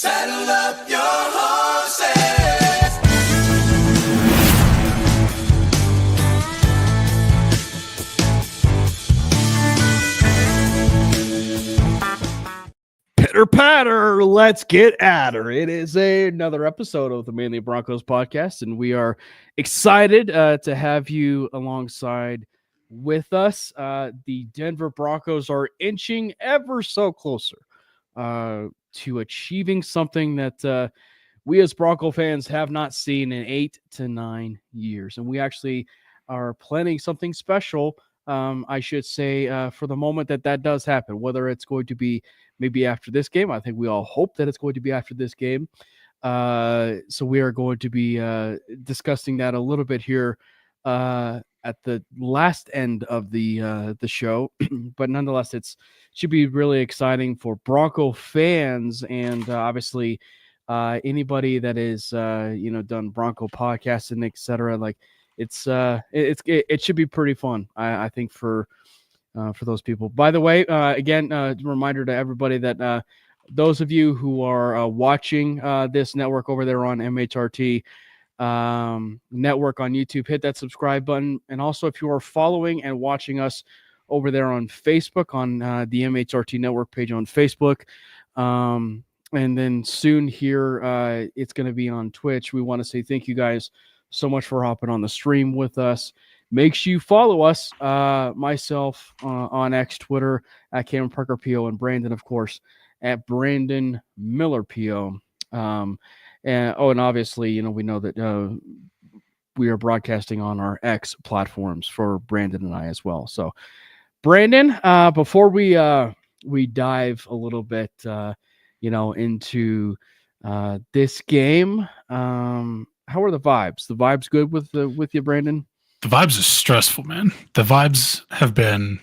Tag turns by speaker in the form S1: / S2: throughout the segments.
S1: Saddle up your horses.
S2: Pitter patter, let's get at her. It is another episode of the Manely Broncos Podcast, and we are excited to have you alongside with us. The Denver Broncos are inching ever so closer to achieving something that we as Bronco fans have not seen in 8 to 9 years. And we actually are planning something special, I should say, for the moment that does happen, whether it's going to be maybe after this game. I think we all hope that it's going to be after this game. So we are going to be discussing that a little bit here at the last end of the show. But nonetheless, should be really exciting for Bronco fans and obviously anybody that is done Bronco podcasting, etc. Like it should be pretty fun. I think for those people. By the way, again, reminder to everybody that those of you who are watching this network over there on MHRT network on YouTube, hit that subscribe button. And also, if you are following and watching us over there on Facebook, on the MHRT network page on Facebook, and then soon here, it's going to be on Twitch. We want to say thank you guys so much for hopping on the stream with us. Make sure you follow us, myself on X, Twitter, at Cameron Parker PO, and Brandon, of course, at Brandon Miller PO. And obviously, we know that we are broadcasting on our X platforms for Brandon and I as well. So, Brandon, before we dive a little bit, into this game, how are the vibes? The vibes good with you, Brandon?
S3: The vibes are stressful, man. The vibes have been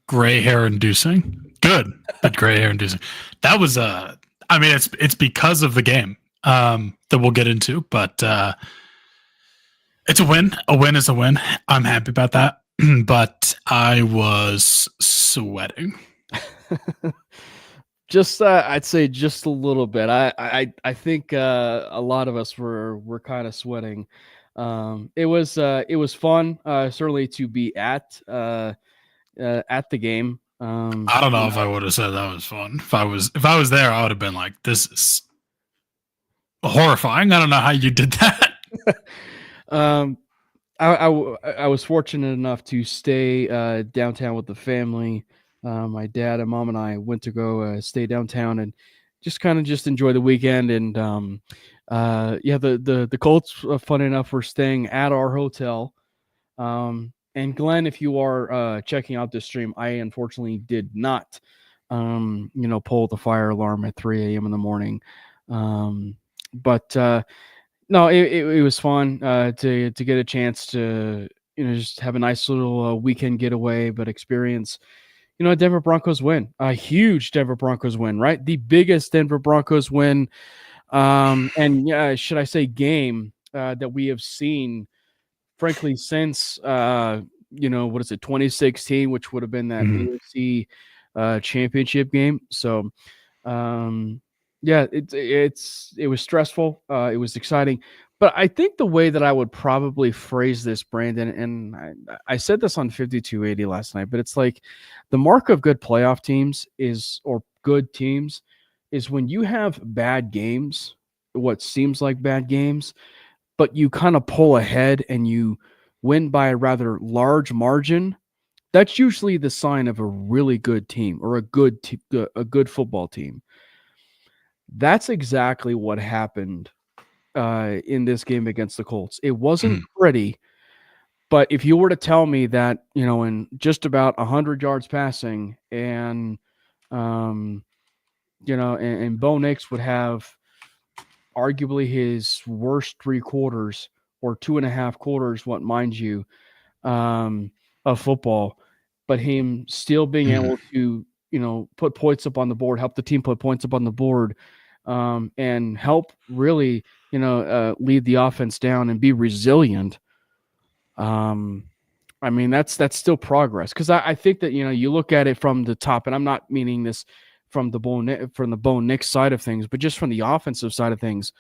S3: gray hair inducing. Good, but gray hair inducing. That was it's because of the game that we'll get into, but it's a win. A win is a win. I'm happy about that. But I was sweating.
S2: Just I'd say just a little bit. I think a lot of us were kind of sweating. It was fun, certainly to be at the game.
S3: I don't know if I would have said that was fun. If I was there, I would have been like, "This is horrifying." I don't know how you did that.
S2: I was fortunate enough to stay downtown with the family. My dad and mom and I went to go stay downtown and just enjoy the weekend. And the Colts, funny enough, were staying at our hotel. And Glenn, if you are checking out this stream, I unfortunately did not, pull the fire alarm at 3 a.m. in the morning. But no, it was fun to get a chance to just have a nice little weekend getaway, but experience a Denver Broncos win, a huge Denver Broncos win, right? The biggest Denver Broncos win, and should I say game that we have seen, frankly, since what is it, 2016, which would have been that AFC championship game. So, it was stressful. It was exciting. But I think the way that I would probably phrase this, Brandon, and I said this on 5280 last night, but it's like the mark of good playoff teams or good teams is when you have bad games, what seems like bad games, but you kind of pull ahead and you win by a rather large margin. That's usually the sign of a really good team or a good football team. That's exactly what happened in this game against the Colts. It wasn't pretty, but if you were to tell me that, in just about 100 yards passing and, and Bo Nix would have arguably his worst 3 quarters or 2.5 quarters, mind you, of football, but him still being able to, put points up on the board, help the team put points up on the board, and help really, lead the offense down and be resilient. That's still progress. Because I think that, you look at it from the top, and I'm not meaning this from the Bo Nix side of things, but just from the offensive side of things,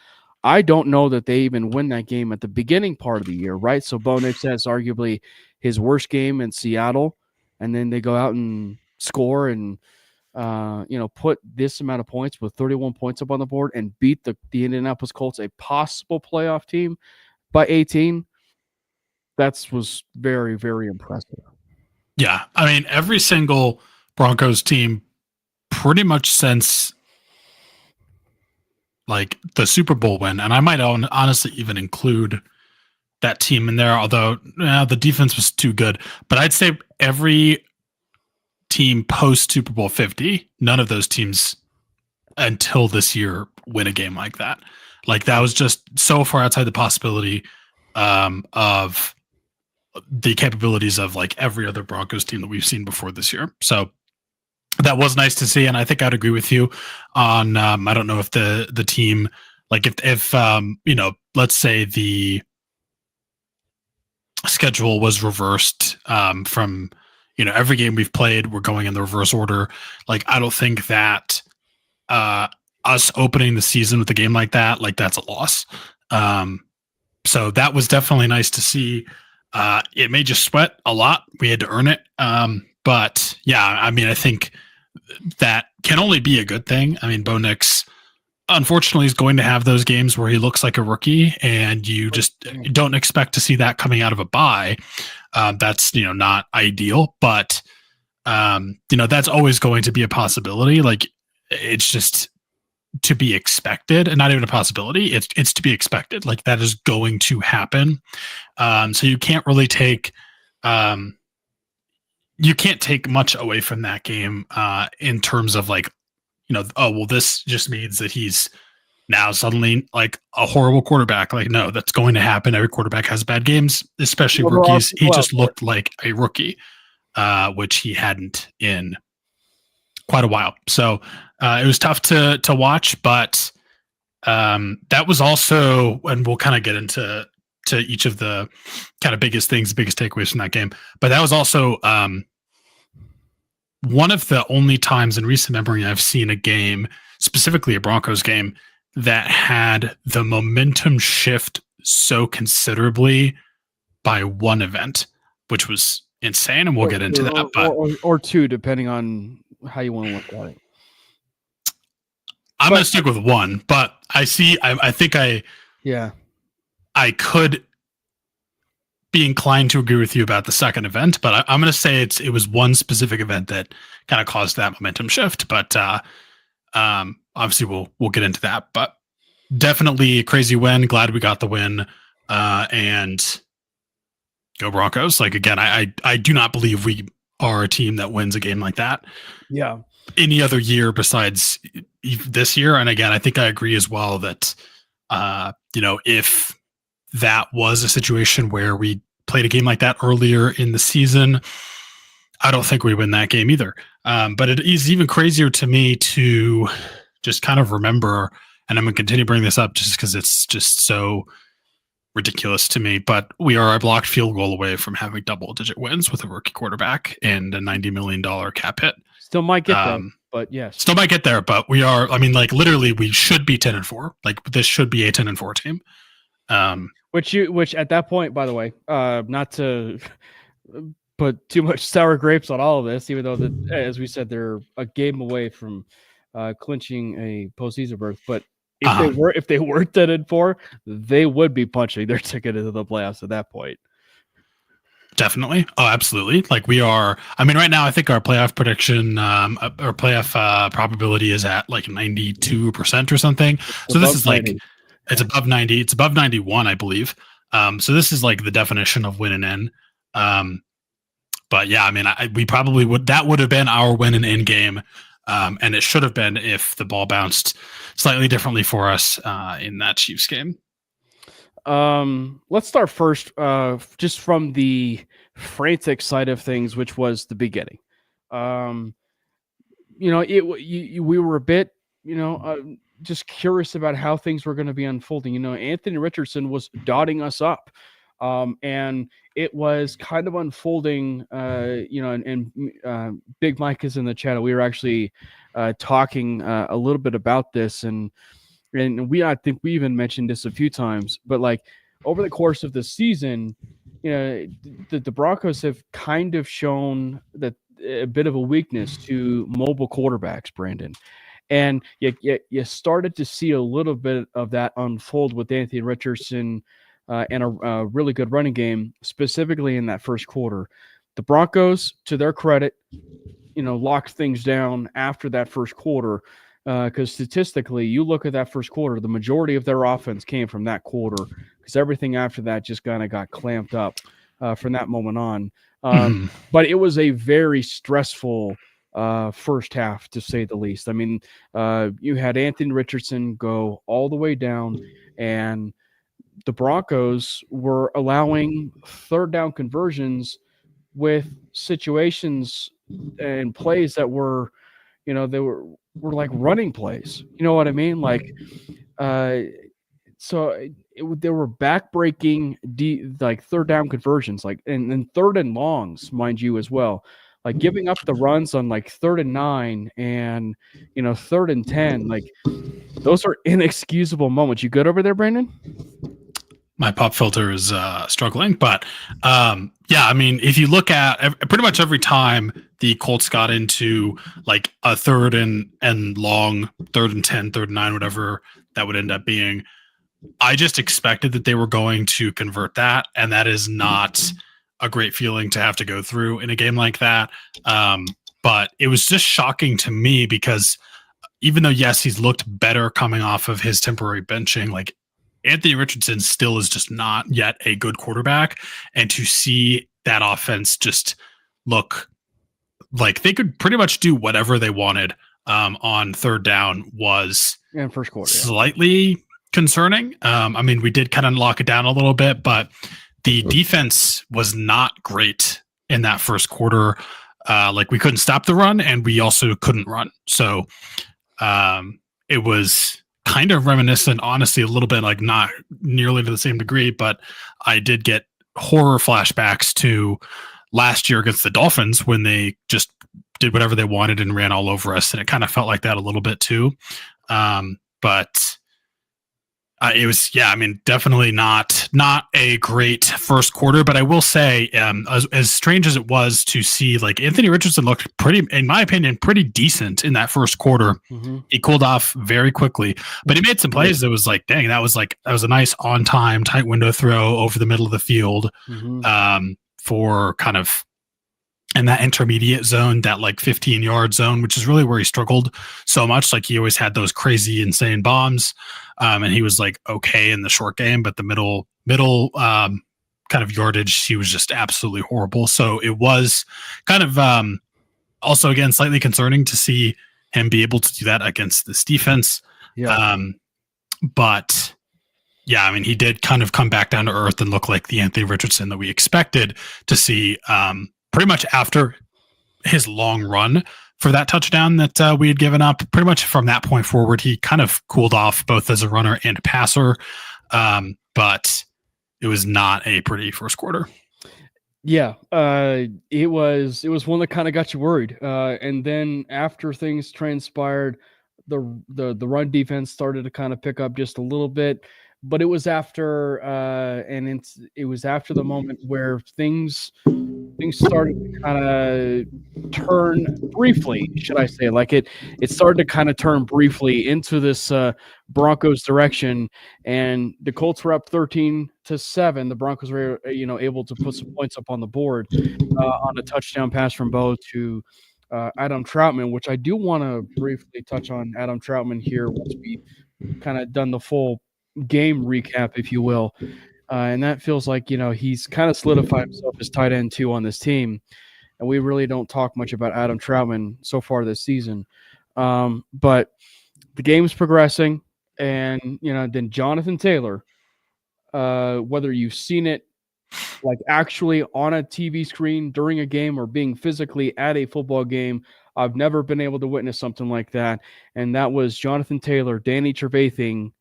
S2: I don't know that they even win that game at the beginning part of the year, right? So Bo Nix has arguably his worst game in Seattle, and then they go out and score and put this amount of points with 31 points up on the board and beat the Indianapolis Colts, a possible playoff team, by 18. That was very, very impressive.
S3: Yeah. I mean, every single Broncos team pretty much since like the Super Bowl win, and I might honestly even include that team in there, although the defense was too good. But I'd say every team post Super Bowl 50, none of those teams until this year win a game like that. Like that was just so far outside the possibility of the capabilities of like every other Broncos team that we've seen before this year. So that was nice to see. And I think I'd agree with you on, I don't know if the team, like if let's say the schedule was reversed from, every game we've played, we're going in the reverse order. Like, I don't think that us opening the season with a game like that, like that's a loss. So that was definitely nice to see. It made you sweat a lot. We had to earn it. But yeah, I mean, I think that can only be a good thing. I mean, Bo Nix, unfortunately, is going to have those games where he looks like a rookie, and you just don't expect to see that coming out of a bye. That's, not ideal, but, that's always going to be a possibility. Like, it's just to be expected, and not even a possibility. It's to be expected. Like, that is going to happen. So you can't really take, much away from that game in terms of like, this just means that he's now suddenly like a horrible quarterback. Like, no, that's going to happen. Every quarterback has bad games, especially rookies. He just looked like a rookie, which he hadn't in quite a while. So it was tough to watch, but that was also, and we'll kind of get into each of the kind of biggest takeaways from that game. But that was also one of the only times in recent memory I've seen a game, specifically a Broncos game, that had the momentum shift so considerably by one event, which was insane. And we'll get into that. But
S2: or two, depending on how you want to look at it.
S3: I'm going to stick with one, but I could be inclined to agree with you about the second event, but I'm going to say it was one specific event that kind of caused that momentum shift. But obviously we'll get into that. But definitely a crazy win. Glad we got the win. And go Broncos. Like, again, I do not believe we are a team that wins a game like that.
S2: Yeah.
S3: Any other year besides this year. And again, I think I agree as well that, if that was a situation where we played a game like that earlier in the season, I don't think we win that game either. But it is even crazier to me to just kind of remember, and I'm going to continue bringing this up just because it's just so ridiculous to me, but we are a blocked field goal away from having double-digit wins with a rookie quarterback and a $90 million cap hit.
S2: Still might get there, but yes.
S3: Still might get there, but we are, I mean, like, literally, we should be 10-4. Like, this should be a 10-4 team.
S2: Which at that point, by the way, not to put too much sour grapes on all of this, even though as we said, they're a game away from clinching a postseason berth. But if they were 10-4, they would be punching their ticket into the playoffs at that point.
S3: Definitely. Oh, absolutely. Like, we are, I mean, right now, I think our playoff prediction, our playoff probability is at like 92% or something. So this is 90. Like, it's above 90. It's above 91, I believe. So this is like the definition of win and in. But yeah, I mean, we probably that would have been our win and in game. And it should have been if the ball bounced slightly differently for us in that Chiefs game.
S2: Let's start first, just from the frantic side of things, which was the beginning. We were a bit, just curious about how things were going to be unfolding. Anthony Richardson was dotting us up And it was kind of unfolding, and Big Mike is in the channel. We were actually talking a little bit about this, and I think we even mentioned this a few times, but like over the course of the season, the Broncos have kind of shown that a bit of a weakness to mobile quarterbacks, Brandon. And you started to see a little bit of that unfold with Anthony Richardson and a really good running game, specifically in that first quarter. The Broncos, to their credit, locked things down after that first quarter, because statistically, you look at that first quarter, the majority of their offense came from that quarter, because everything after that just kind of got clamped up from that moment on. But it was a very stressful first half, to say the least. I mean, you had Anthony Richardson go all the way down, and the Broncos were allowing third down conversions with situations and plays that were, they were like running plays. You know what I mean? Like, so they were backbreaking like third down conversions, like and third and longs, mind you, as well. Like giving up the runs on like 3rd and 9 and 3rd and 10. Like those are inexcusable moments. You good over there, Brandon?
S3: My pop filter is struggling, but yeah, I mean, if you look at pretty much every time the Colts got into like a 3rd and long, 3rd and 10, 3rd and 9, whatever that would end up being, I just expected that they were going to convert that, and that is not a great feeling to have to go through in a game like that. But it was just shocking to me because even though, yes, he's looked better coming off of his temporary benching, like Anthony Richardson still is just not yet a good quarterback. And to see that offense just look like they could pretty much do whatever they wanted on third down was
S2: first quarter,
S3: slightly concerning. I mean, we did kind of lock it down a little bit, but the defense was not great in that first quarter. Like we couldn't stop the run, and we also couldn't run. So it was kind of reminiscent, honestly, a little bit, like not nearly to the same degree, but I did get horror flashbacks to last year against the Dolphins when they just did whatever they wanted and ran all over us. And it kind of felt like that a little bit too. But it was, yeah, I mean, definitely not a great first quarter, but I will say, as strange as it was to see, like Anthony Richardson looked pretty, in my opinion, pretty decent in that first quarter. Mm-hmm. He cooled off very quickly, but he made some plays that was like, dang, that was a nice on time, tight window throw over the middle of the field, for kind of in that intermediate zone, that like 15-yard zone, which is really where he struggled so much. Like he always had those crazy, insane bombs. And he was like okay in the short game, but the middle kind of yardage, he was just absolutely horrible. So it was kind of also, again, slightly concerning to see him be able to do that against this defense. Yeah. But yeah, I mean, he did kind of come back down to earth and look like the Anthony Richardson that we expected to see pretty much after his long run for that touchdown that we had given up. Pretty much from that point forward, he kind of cooled off both as a runner and a passer. But it was not a pretty first quarter.
S2: Yeah, it was one that kind of got you worried. And then after things transpired, the run defense started to kind of pick up just a little bit. But it was after, it was after the moment where things started to kind of turn briefly, should I say? Like it started to kind of turn briefly into this Broncos direction, and the Colts were up 13-7. The Broncos were, able to put some points up on the board on a touchdown pass from Bo to Adam Troutman, which I do want to briefly touch on Adam Troutman here once we kind of done the full game recap, if you will. And that feels like, he's kind of solidified himself as tight end 2 on this team. And we really don't talk much about Adam Troutman so far this season. But the game's progressing. And, then Jonathan Taylor, whether you've seen it like actually on a TV screen during a game or being physically at a football game, I've never been able to witness something like that. And that was Jonathan Taylor, Danny Trevathan,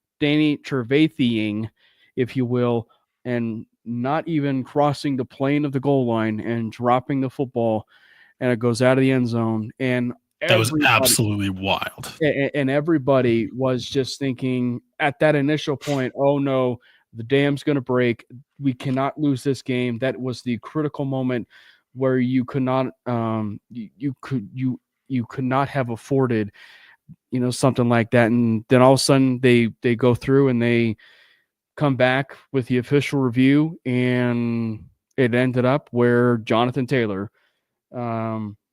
S2: if you will, and not even crossing the plane of the goal line and dropping the football, and it goes out of the end zone. And
S3: that was absolutely wild.
S2: And everybody was just thinking at that initial point, oh no, the dam's going to break. We cannot lose this game. That was the critical moment where you could not, you could not have afforded, something like that. And then all of a sudden they go through and they come back with the official review, and it ended up where Jonathan Taylor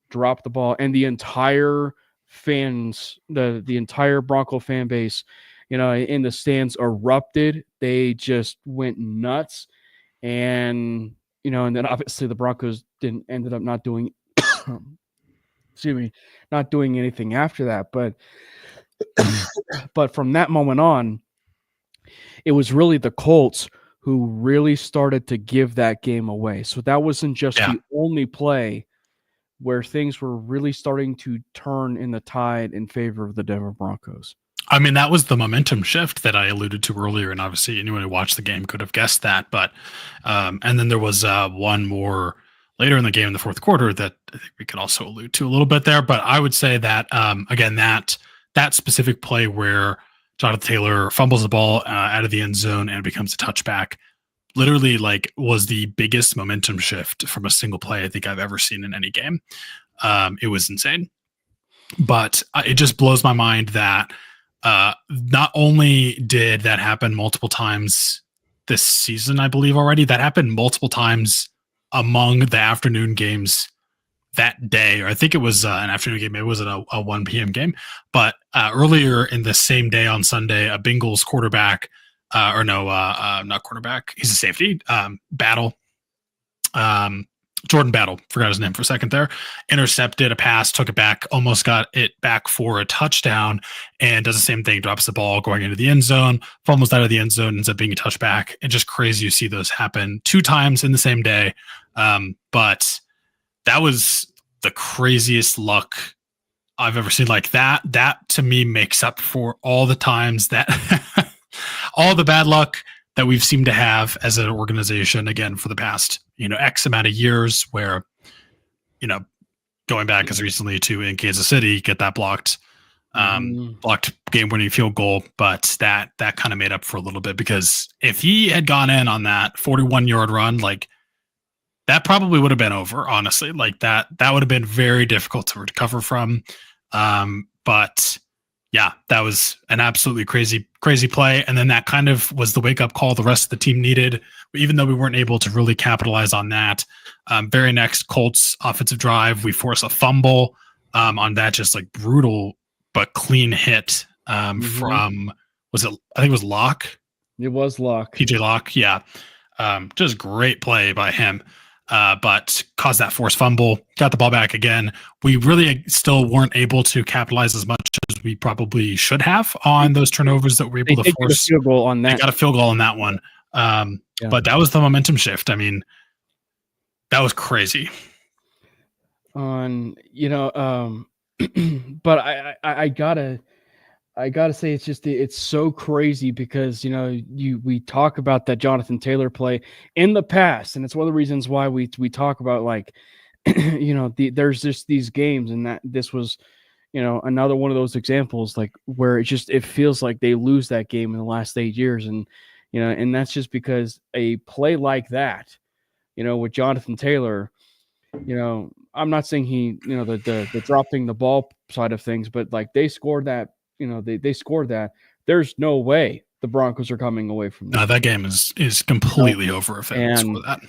S2: dropped the ball, and the entire fans, the entire Bronco fan base, in the stands erupted. They just went nuts. And, and then obviously the Broncos ended up not doing, not doing anything after that. But from that moment on, it was really the Colts who really started to give that game away. So that wasn't just the only play where things were really starting to turn in the tide in favor of the Denver Broncos.
S3: I mean, that was the momentum shift that I alluded to earlier, and obviously anyone who watched the game could have guessed that. But and then there was one more later in the game in the fourth quarter that I think we could also allude to a little bit there. But I would say that again, that specific play where Jonathan Taylor fumbles the ball out of the end zone and it becomes a touchback, literally was the biggest momentum shift from a single play I think I've ever seen in any game. It was insane, but it just blows my mind that not only did that happen multiple times this season, I believe already, that happened multiple times among the afternoon games that day, or I think it was an afternoon game. It wasn't a 1 p.m. game, but earlier in the same day on Sunday, a Bengals quarterback, not quarterback, he's a safety, Jordan Battle, forgot his name for a second there, intercepted a pass, took it back, almost got it back for a touchdown, and does the same thing, drops the ball going into the end zone, fumbles out of the end zone, ends up being a touchback. And just crazy you see those happen 2 times in the same day. But that was the craziest luck I've ever seen. Like that to me makes up for all the times that all the bad luck that we've seemed to have as an organization, again, for the past, X amount of years, where, going back as recently to in Kansas City, get that blocked game-winning field goal. But that kind of made up for a little bit, because if he had gone in on that 41-yard run, that probably would have been over, honestly. That would have been very difficult to recover from. But yeah, that was an absolutely crazy play. And then that kind of was the wake-up call the rest of the team needed, even though we weren't able to really capitalize on that. Very next Colts offensive drive, we force a fumble on that just brutal but clean hit from, I think it was Locke?
S2: It was Locke.
S3: PJ Locke, yeah. Just great play by him. But caused that forced fumble, got the ball back again. We really still weren't able to capitalize as much as we probably should have on those turnovers that we were able to force.
S2: Field goal on that.
S3: They got a field goal on that one. But that was the momentum shift. I mean, that was crazy.
S2: But I gotta say, it's so crazy because we talk about that Jonathan Taylor play in the past, and it's one of the reasons why we talk about there's just these games, and that this was another one of those examples where it feels like they lose that game in the last 8 years, and and that's just because a play like that, with Jonathan Taylor, I'm not saying he the dropping the ball side of things, but they scored that. They scored that. There's no way the Broncos are coming away from that.
S3: No, that game is completely over if they score that.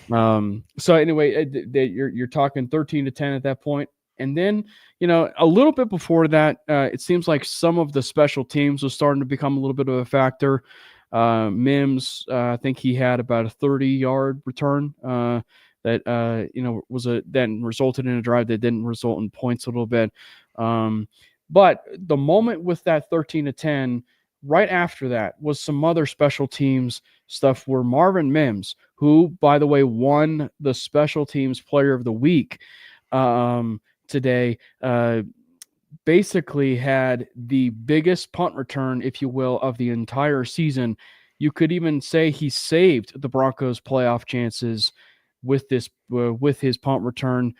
S2: So anyway, you're talking 13-10 at that point. And then, a little bit before that, it seems like some of the special teams was starting to become a little bit of a factor. Mims, I think he had about a 30-yard return that then resulted in a drive that didn't result in points a little bit. But the moment with that 13-10, right after that was some other special teams stuff where Marvin Mims, who, by the way, won the special teams player of the week today, basically had the biggest punt return, if you will, of the entire season. you could even say he saved the Broncos' playoff chances with his punt return.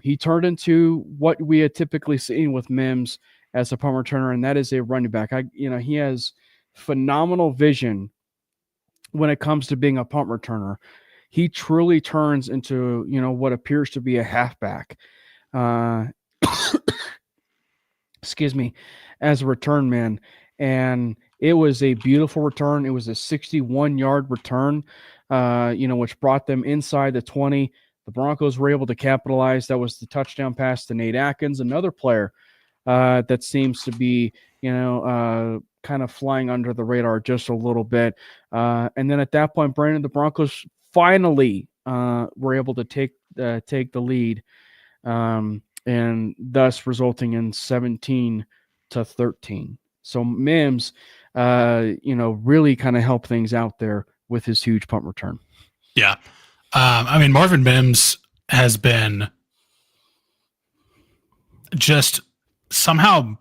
S2: He turned into what we had typically seen with Mims as a punt returner, and that is a running back. He has phenomenal vision when it comes to being a punt returner. He truly turns into, what appears to be a halfback. Excuse me, as a return man. And it was a beautiful return. It was a 61-yard return, which brought them inside the 20. The Broncos were able to capitalize. That was the touchdown pass to Nate Atkins, another player that seems to be, kind of flying under the radar just a little bit. And then at that point, Brandon, the Broncos finally were able to take the lead, and thus resulting in 17-13. So Mims, really kind of helped things out there with his huge punt return.
S3: Yeah. Marvin Mims has been just somehow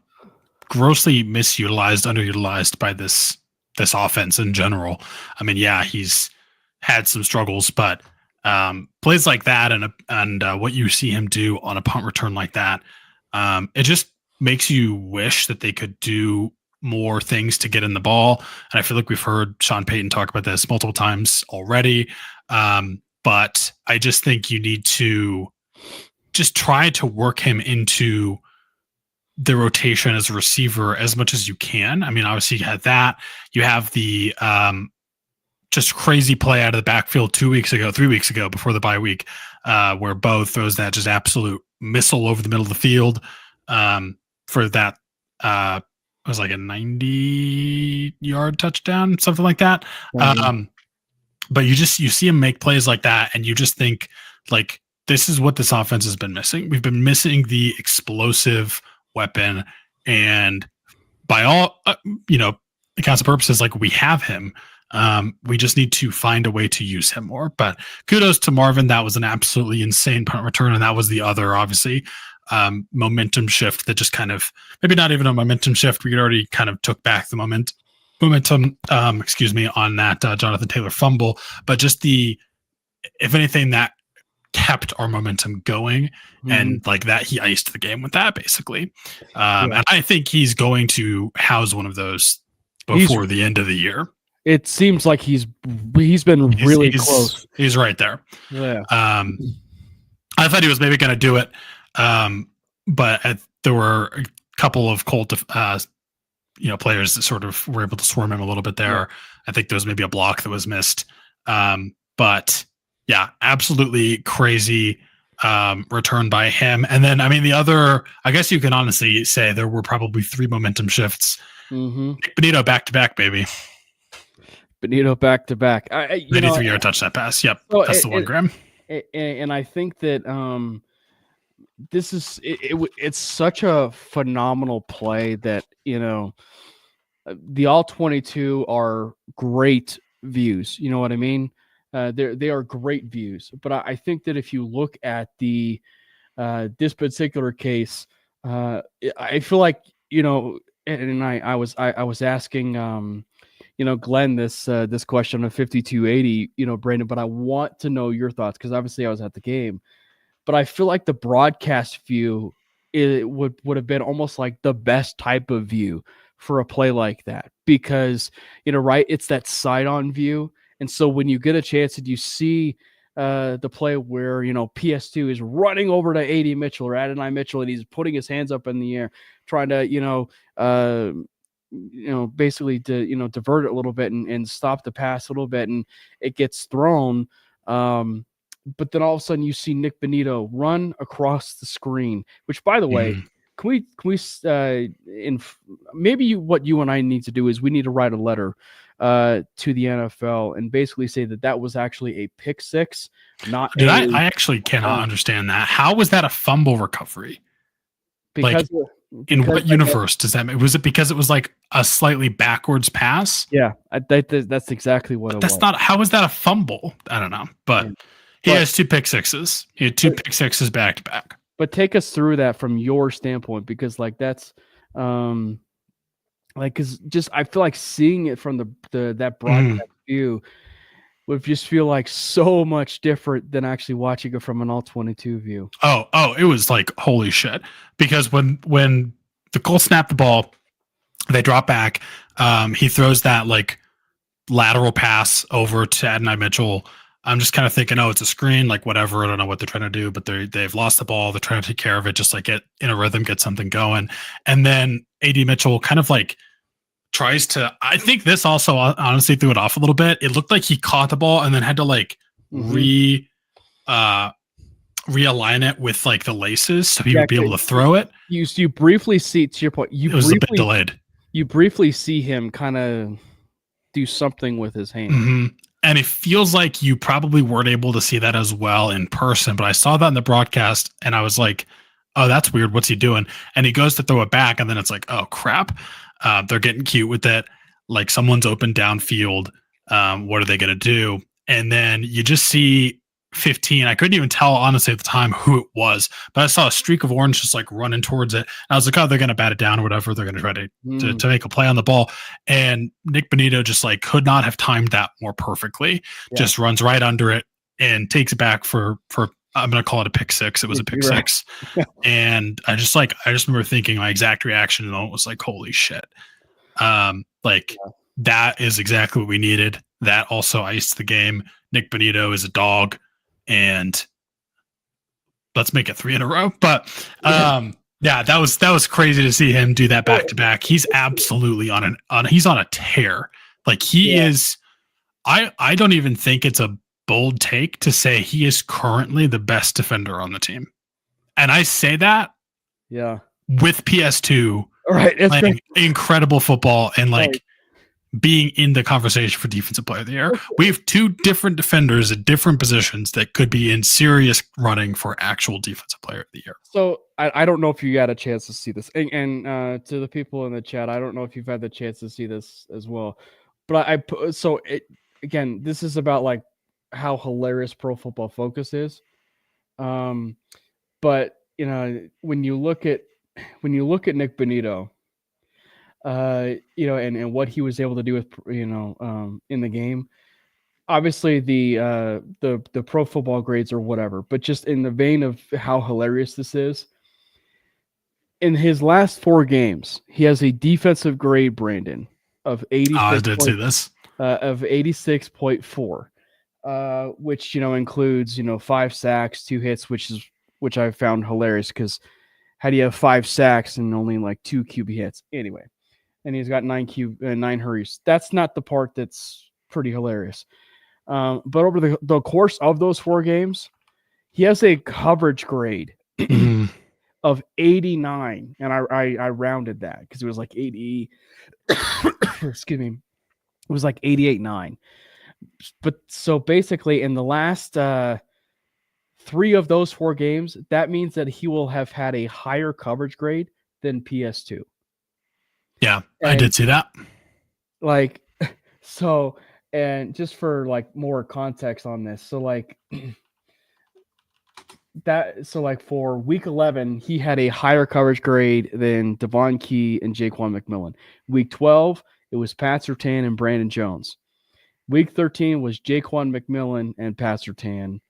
S3: grossly underutilized by this offense in general. He's had some struggles, but plays like that and what you see him do on a punt return like that, it just makes you wish that they could do more things to get in the ball. And I feel like we've heard Sean Payton talk about this multiple times already. But I just think you need to just try to work him into the rotation as a receiver as much as you can. Obviously you had that. You have the just crazy play out of the backfield 3 weeks ago before the bye week, where Bo throws that just absolute missile over the middle of the field for that. It was like a 90-yard touchdown, something like that. Mm-hmm. But you see him make plays like that, and you just think, like, this is what this offense has been missing. We've been missing the explosive weapon, and by all accounts and purposes, like, we have him. We just need to find a way to use him more. But kudos to Marvin. That was an absolutely insane punt return, and that was the other, obviously, momentum shift that just kind of, maybe not even a momentum shift. We already kind of took back the momentum, on that Jonathan Taylor fumble, but just if anything, that kept our momentum going, and like that, he iced the game with that, basically. And I think he's going to house one of those before the end of the year.
S2: It seems like he's been really close.
S3: He's right there.
S2: Yeah.
S3: I thought he was maybe going to do it, but there were a couple of Colt, players that sort of were able to swarm him a little bit there. Yeah. I think there was maybe a block that was missed. But yeah, absolutely crazy return by him. And then, the other, I guess you can honestly say there were probably 3 momentum shifts. Mm-hmm. Nick Bonito back-to-back, baby.
S2: Bonito back-to-back.
S3: 93-yard touchdown pass. Yep, so that's the one, Graham.
S2: And I think that this is it's such a phenomenal play that, the all 22 are great views. You know what I mean? They are great views. But I think that if you look at this particular case, I feel like, and I was asking Glenn this question of 5280, Brandon, but I want to know your thoughts, because obviously I was at the game. But I feel like the broadcast view would have been almost like the best type of view for a play like that, because, right, it's that side-on view. And so when you get a chance and you see the play where, PS2 is running over to A.D. Mitchell or Adonai Mitchell, and he's putting his hands up in the air, trying to, basically to, divert it a little bit and stop the pass a little bit, and it gets thrown. But then all of a sudden you see Nick Bonito run across the screen, which, by the way, can we what you and I need to do is we need to write a letter to the NFL and basically say that was actually a pick six, not.
S3: I actually cannot understand that. How was that a fumble recovery? Because in what universe does that mean? Was it because it was like a slightly backwards pass?
S2: Yeah, that's exactly what it was.
S3: How was that a fumble? I don't know, but he has 2 pick sixes. He had 2 pick sixes back to back.
S2: But take us through that from your standpoint, because like that's, Like, cause just I feel like seeing it from that broadcast view would just feel like so much different than actually watching it from an all 22 view.
S3: Oh, it was like holy shit. Because when the Colts snap the ball, they drop back. He throws that like lateral pass over to Adonai Mitchell. I'm just kind of thinking, oh, it's a screen, like whatever. I don't know what they're trying to do, but they've lost the ball. They're trying to take care of it, just like get in a rhythm, get something going. And then AD Mitchell kind of like tries to, I think this also honestly threw it off a little bit. It looked like he caught the ball and then had to like realign it with like the laces so he would be able to throw it.
S2: You briefly see, to your point,
S3: it was a bit delayed.
S2: You briefly see him kind of do something with his hand.
S3: And it feels like you probably weren't able to see that as well in person, but I saw that in the broadcast and I was like, oh, that's weird. What's he doing? And he goes to throw it back. And then it's like, oh crap. They're getting cute with it. Like someone's open downfield. What are they going to do? And then you just see 15. I couldn't even tell honestly at the time who it was, but I saw a streak of orange just like running towards it. And I was like, oh, they're going to bat it down or whatever. They're going to try to make a play on the ball. And Nick Bonito just like could not have timed that more perfectly. Yeah. Just runs right under it and takes it back for I'm going to call it a pick six. It was a pick six. And I just remember thinking my exact reaction and it was like, holy shit. That is exactly what we needed. That also iced the game. Nick Bonito is a dog. And let's make it 3 in a row. But that was crazy to see him do that back to back. He's absolutely he's on a tear. Like he is. I don't even think it's a bold take to say he is currently the best defender on the team. And I say that with PS2 playing incredible football and like being in the conversation for defensive player of the year. We have 2 different defenders at different positions that could be in serious running for actual defensive player of the year.
S2: So I don't know if you got a chance to see this, and to the people in the chat, I don't know if you've had the chance to see this as well, but again, this is about like how hilarious Pro Football Focus is. But you know, when you look at Nick Bonito, and what he was able to do with, in the game, obviously the Pro Football grades or whatever, but just in the vein of how hilarious this is, in his last 4 games, he has a defensive grade, Brandon, of 86.
S3: I did see this.
S2: Of 86.4. Which includes 5 sacks, 2 hits, which I found hilarious because how do you have 5 sacks and only like 2 QB hits anyway? And he's got 9 hurries. That's not the part that's pretty hilarious. But over the course of those 4 games, he has a coverage grade of 89, and I rounded that because it was like 80. Excuse me, it was like 88.9. But so basically in the last 3 of those 4 games, that means that he will have had a higher coverage grade than PS2.
S3: Yeah, I did see that.
S2: Like, so, and just for like more context on this. So like for week 11, he had a higher coverage grade than Devon Key and Jaquan McMillan. Week 12, it was Pat Surtain and Brandon Jones. Week 13 was Jaquan McMillan and Pat Surtain.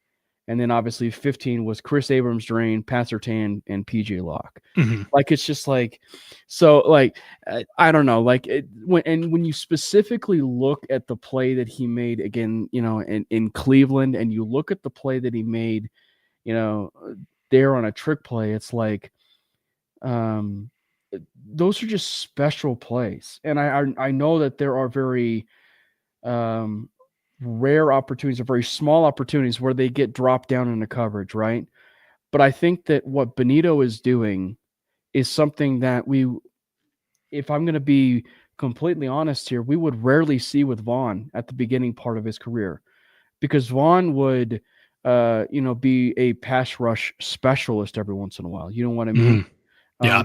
S2: And then obviously 15 was Chris Abrams-Drain, Pat Surtain, and PJ Locke. Like, it's just like, so like, I don't know, like when you specifically look at the play that he made again, in Cleveland, and you look at the play that he made, there on a trick play, it's like, those are just special plays. And I know that there are very, rare opportunities or very small opportunities where they get dropped down into coverage, right? But I think that what Bonito is doing is something that if I'm going to be completely honest here, we would rarely see with Vaughn at the beginning part of his career, because Vaughn would, be a pass rush specialist every once in a while. You know what I mean?
S3: Yeah.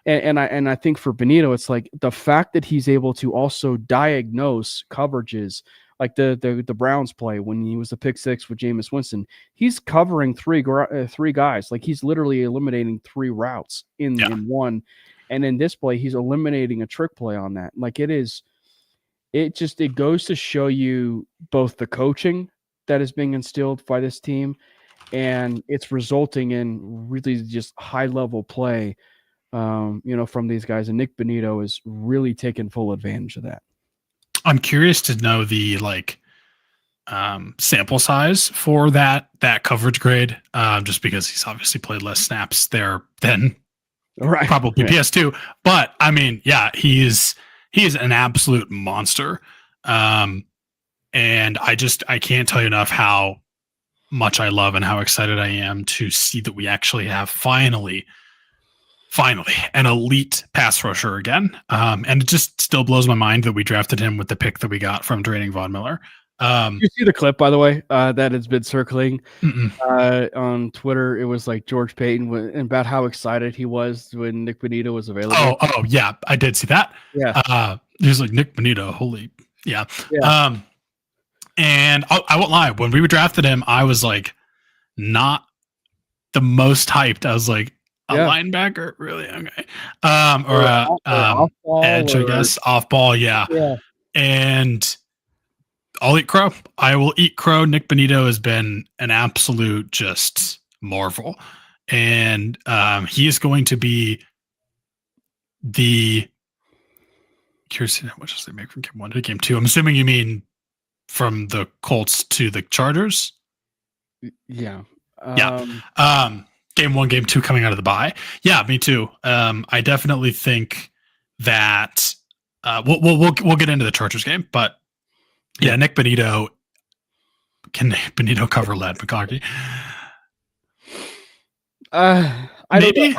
S2: And I think for Bonito, it's like the fact that he's able to also diagnose coverages, like the Browns play when he was the pick 6 with Jameis Winston. He's covering 3 guys. Like, he's literally eliminating 3 routes in one. And in this play, he's eliminating a trick play on that. Like it goes to show you both the coaching that is being instilled by this team, and it's resulting in really just high level play, from these guys. And Nick Bonito is really taking full advantage of that.
S3: I'm curious to know the sample size for that coverage grade, just because he's obviously played less snaps there than probably PS2. But I mean, yeah, he is an absolute monster. And I can't tell you enough how much I love and how excited I am to see that we actually have finally an elite pass rusher again. And it just still blows my mind that we drafted him with the pick that we got from trading Von Miller.
S2: You see the clip, by the way, that has been circling on Twitter. It was like George Payton about how excited he was when Nick Bonito was available.
S3: Oh yeah, I did see that.
S2: Yeah,
S3: he was like, Nick Bonito, holy yeah. And I won't lie, when we drafted him, I was like not the most hyped. I was like, a linebacker, really? Okay, or edge, I guess, off ball, yeah. And I'll eat crow. I will eat crow. Nick Bonito has been an absolute just marvel. And he is going to be curious how much does they make from game 1 to game 2? I'm assuming you mean from the Colts to the Chargers?
S2: Yeah.
S3: Game 1, game 2 coming out of the bye. Yeah, me too. I definitely think that we'll get into the Chargers game, but yeah, Nick Bonito. Can Nick Bonito cover Lad McConkey? Maybe.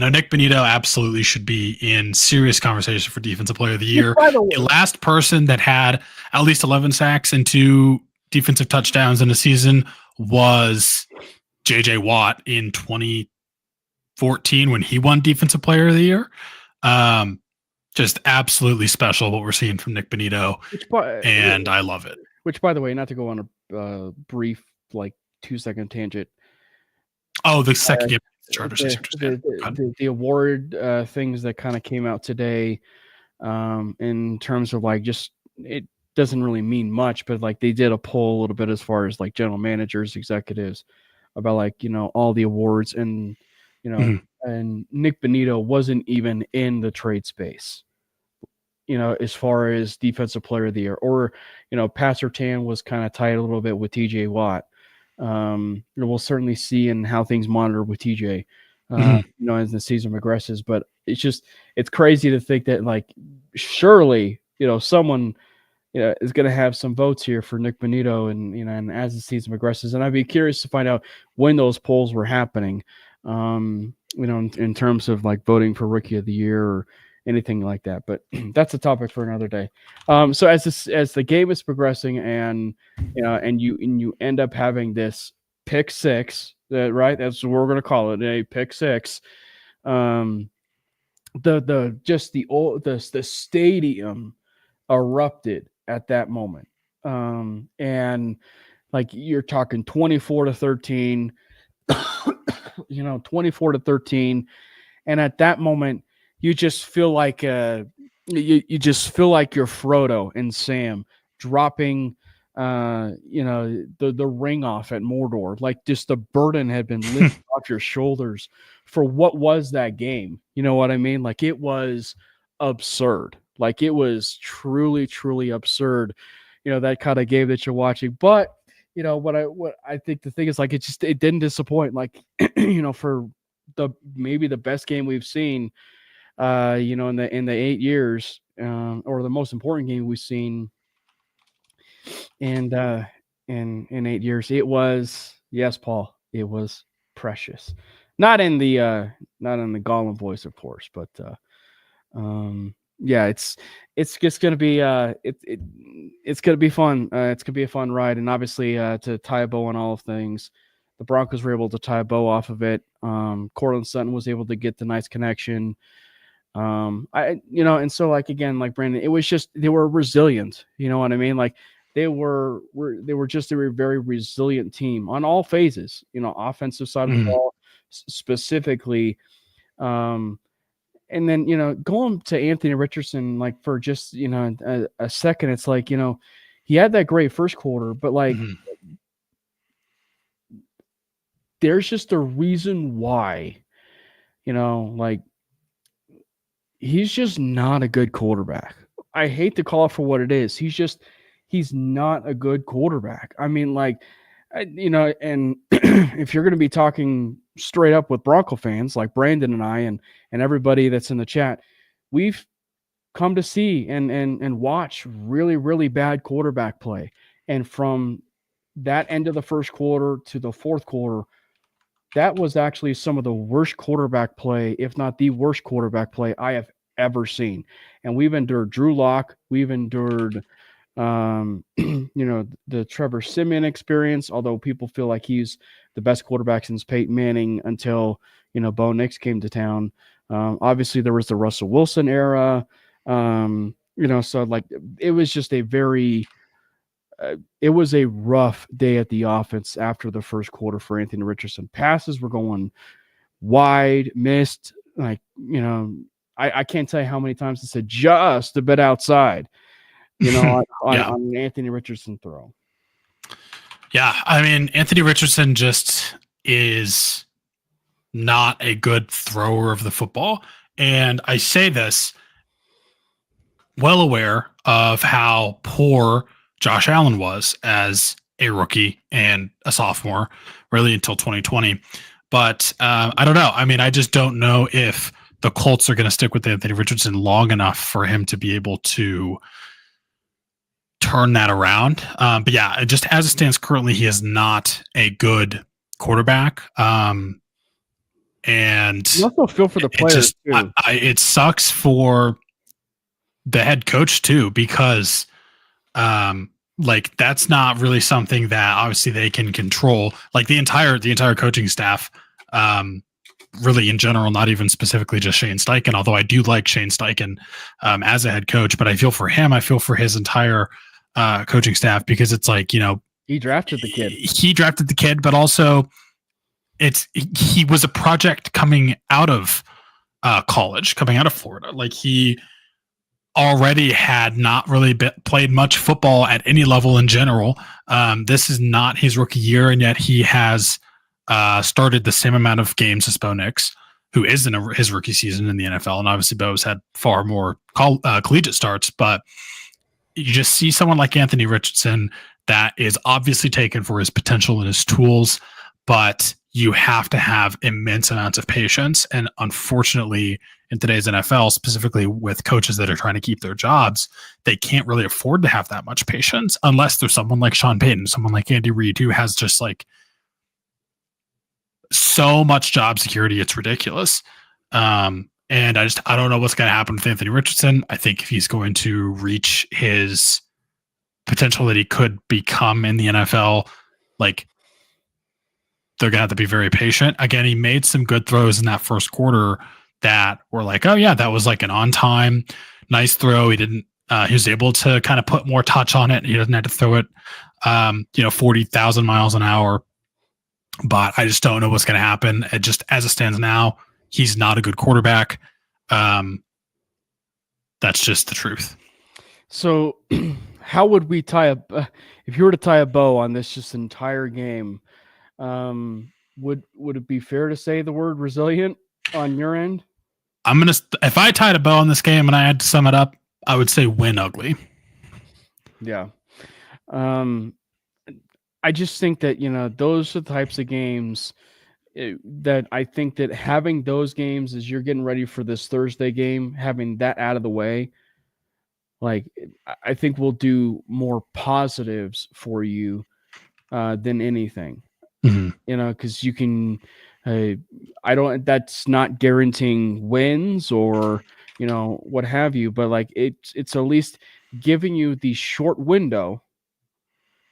S3: Nick Bonito absolutely should be in serious conversation for Defensive Player of the Year. The last person that had at least 11 sacks and 2 defensive touchdowns in a season was JJ Watt in 2014 when he won Defensive Player of the Year. Just absolutely special what we're seeing from Nick Bonito, and I love it.
S2: Which, by the way, not to go on a brief 2-second tangent.
S3: Oh, the second game,
S2: the award things that kind of came out today, in terms of it doesn't really mean much, but they did a poll a little bit as far as general managers, executives about all the awards, and and Nick Bonito wasn't even in the trade space. As far as Defensive Player of the Year, or, Pat Surtain was kind of tied a little bit with TJ Watt. We'll certainly see in how things monitor with TJ, as the season progresses. But it's crazy to think that surely, someone, is going to have some votes here for Nick Bonito, and as the season progresses. And I'd be curious to find out when those polls were happening, in terms of voting for Rookie of the Year or anything like that. But that's a topic for another day. So as the game is progressing, and you end up having this pick six, right? That's what we're going to call it, a pick six. The stadium erupted at that moment. And you're talking 24-13, 24-13. And at that moment, you just feel like you just feel like you're Frodo and Sam dropping the ring off at Mordor. Just the burden had been lifted off your shoulders for what was that game. You know what I mean? It was absurd. It was truly, truly absurd. That kind of game that you're watching. But what I think the thing is, it didn't disappoint. For maybe the best game we've seen, in the 8 years, or the most important game we've seen in 8 years. It was, yes, Paul, it was precious. Not in the Gollum voice, of course, but it's just gonna be it's gonna be fun. It's gonna be a fun ride, and obviously to tie a bow on all of things, the Broncos were able to tie a bow off of it. Cortland Sutton was able to get the nice connection. And so again, Brandon, it was just, they were resilient. You know what I mean? They were just a very resilient team on all phases. Offensive side of the ball specifically. And then, going to Anthony Richardson, like for just, a second, it's like, he had that great first quarter, but like, there's just a reason why, like he's just not a good quarterback. I hate to call it for what it is. He's not a good quarterback. I mean, like, and if you're going to be talking straight up with Bronco fans like Brandon and I and everybody that's in the chat, we've come to see and watch really, really bad quarterback play. And from that end of the first quarter to the fourth quarter, that was actually some of the worst quarterback play, if not the worst quarterback play I have ever seen. And we've endured Drew Lock. We've endured, the Trevor Siemian experience, although people feel like he's the best quarterback since Peyton Manning until, Bo Nix came to town. Obviously, there was the Russell Wilson era. So like it was just it was a rough day at the offense after the first quarter for Anthony Richardson. Passes were going wide, missed. Like, I can't tell you how many times it said just a bit outside, on an Anthony Richardson throw.
S3: Yeah. I mean, Anthony Richardson just is not a good thrower of the football. And I say this well aware of how poor Josh Allen was as a rookie and a sophomore, really until 2020. But I don't know. I mean, I just don't know if the Colts are going to stick with Anthony Richardson long enough for him to be able to turn that around. But yeah, just as it stands currently, he is not a good quarterback. And
S2: you also feel for the players too.
S3: It sucks for the head coach too, because like that's not really something that obviously they can control. Like the entire coaching staff, really in general, not even specifically just Shane Steichen, although I do like Shane Steichen as a head coach, but I feel for him. I feel for his entire coaching staff, because it's like,
S2: he drafted the kid.
S3: But also he was a project coming out of college, coming out of Florida. Like he already had not really played much football at any level in general. This is not his rookie year, and yet he has started the same amount of games as Bo Nix, who is in his rookie season in the NFL. And obviously Bo's had far more collegiate starts, but you just see someone like Anthony Richardson that is obviously taken for his potential and his tools, but you have to have immense amounts of patience. And unfortunately, in today's NFL, specifically with coaches that are trying to keep their jobs, they can't really afford to have that much patience unless there's someone like Sean Payton, someone like Andy Reid, who has just like so much job security. It's ridiculous. And I don't know what's going to happen with Anthony Richardson. I think if he's going to reach his potential that he could become in the NFL, like they're going to have to be very patient. Again, he made some good throws in that first quarter that were like, oh yeah, that was like an on time, nice throw. He was able to kind of put more touch on it. He doesn't have to throw it, 40,000 miles an hour, but I just don't know what's going to happen. It just, as it stands now, he's not a good quarterback. That's just the truth.
S2: So how would we if you were to tie a bow on this entire game, would it be fair to say the word resilient on your end?
S3: If I tied a bow on this game and I had to sum it up, I would say win ugly.
S2: Yeah. I just think that, those are the types of games that I think that having those games as you're getting ready for this Thursday game, having that out of the way, like I think will do more positives for you than anything.
S3: Mm-hmm.
S2: Because you can, that's not guaranteeing wins or, what have you, but like it's at least giving you the short window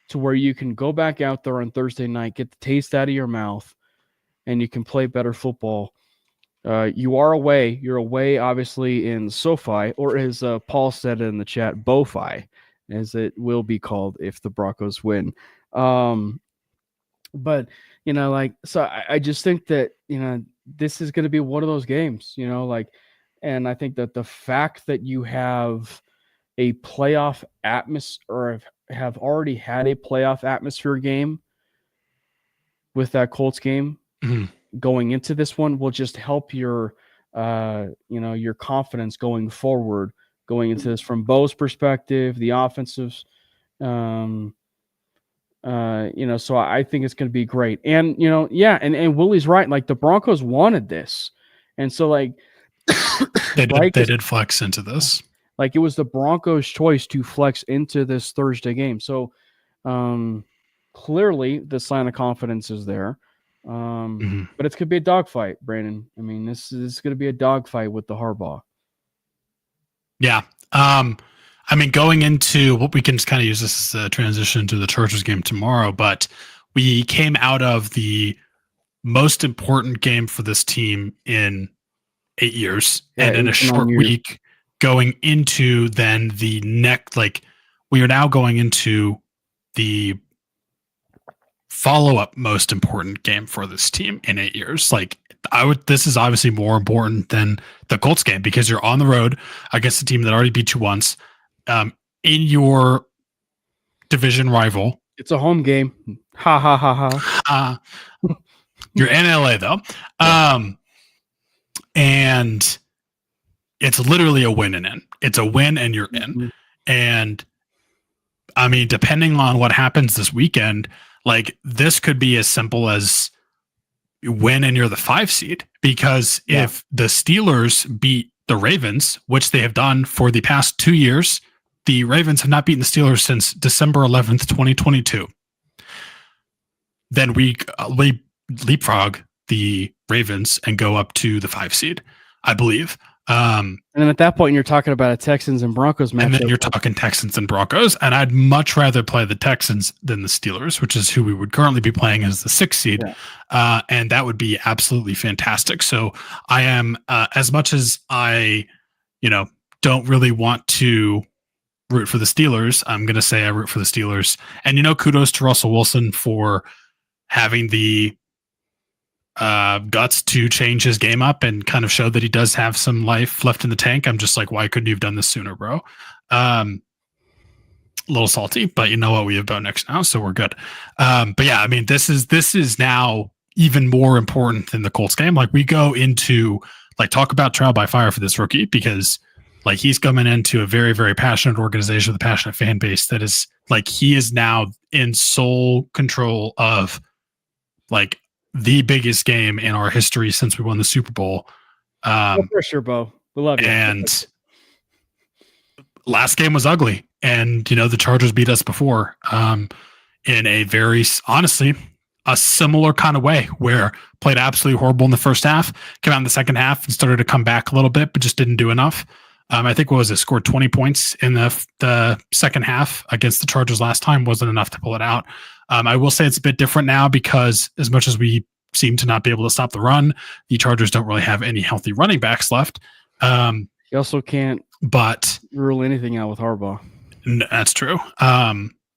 S2: to where you can go back out there on Thursday night, get the taste out of your mouth, and you can play better football. You're away, obviously, in SoFi, or as Paul said in the chat, BoFi, as it will be called if the Broncos win. But, so I just think that, this is going to be one of those games, like, and I think that the fact that you have a playoff atmosphere, or have already had a playoff atmosphere game with that Colts game going into this one will just help your, your confidence going forward, going into this from Bo's perspective, the offensive, so I think it's going to be great. And, and Willie's right. Like, the Broncos wanted this. And so, like,
S3: they did flex into this.
S2: Like, it was the Broncos' choice to flex into this Thursday game. So, clearly the sign of confidence is there. But it's going to be a dogfight, Brandon. I mean, this is going to be a dogfight with the Harbaugh.
S3: Yeah. I mean, going into what we can just kind of use this as a transition to the Chargers game tomorrow, but we came out of the most important game for this team in 8 years, and in a short week going into then the next, like, we are now going into the follow-up most important game for this team in 8 years. Like, this is obviously more important than the Colts game because you're on the road against a team that already beat you once, in your division rival.
S2: It's a home game. Ha ha ha ha.
S3: You're in LA though. And it's literally a win and in. It's a win and you're in. And I mean, depending on what happens this weekend, like, this could be as simple as you win and you're the 5 seed, because if the Steelers beat the Ravens, which they have done for the past 2 years, the Ravens have not beaten the Steelers since December 11th, 2022. Then we leapfrog the Ravens and go up to the 5 seed, I believe.
S2: And then at that point, you're talking about a Texans and Broncos match.
S3: And then you're talking Texans and Broncos. And I'd much rather play the Texans than the Steelers, which is who we would currently be playing as the 6th seed. Yeah. And that would be absolutely fantastic. So I am, as much as I, don't really want to root for the Steelers, I'm going to say I root for the Steelers. And, kudos to Russell Wilson for having the guts to change his game up and kind of show that he does have some life left in the tank. I'm just like, why couldn't you have done this sooner, bro? A little salty, but you know what? We have Bo next now, so we're good. But yeah, I mean, this is now even more important than the Colts game. Like, we go into, like, talk about trial by fire for this rookie, because, like, he's coming into a very, very passionate organization with a passionate fan base that is, like, he is now in sole control of, like, the biggest game in our history since we won the Super Bowl.
S2: For sure, Bo. We love you.
S3: And last game was ugly. And, the Chargers beat us before in a very, honestly, a similar kind of way, where played absolutely horrible in the first half, came out in the second half and started to come back a little bit, but just didn't do enough. I think, what was it, scored 20 points in the second half against the Chargers last time, wasn't enough to pull it out. I will say it's a bit different now, because as much as we seem to not be able to stop the run, the Chargers don't really have any healthy running backs left.
S2: You also can't rule anything out with Harbaugh.
S3: That's true.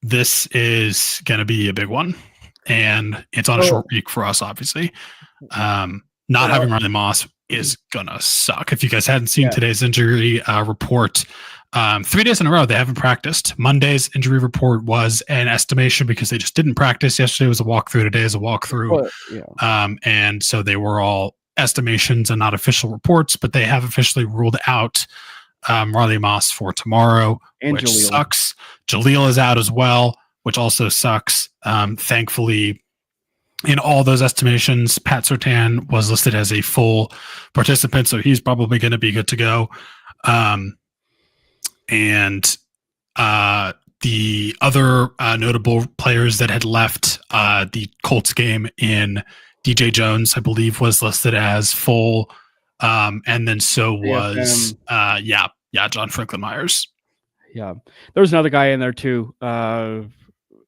S3: This is going to be a big one, and it's on a short week for us, obviously. Not having Riley Moss is going to suck. If you guys hadn't seen today's injury report, 3 days in a row they haven't practiced. Monday's injury report was an estimation because they just didn't practice. Yesterday was a walkthrough. Today is a walkthrough. And so they were all estimations and not official reports, but they have officially ruled out Riley Moss for tomorrow, and which sucks. Jaleel is out as well, which also sucks. Thankfully, in all those estimations, Pat Surtain was listed as a full participant, so he's probably going to be good to go. And the other notable players that had left the Colts game in DJ Jones, I believe, was listed as full. And then so was, John Franklin Myers.
S2: Yeah. There was another guy in there too,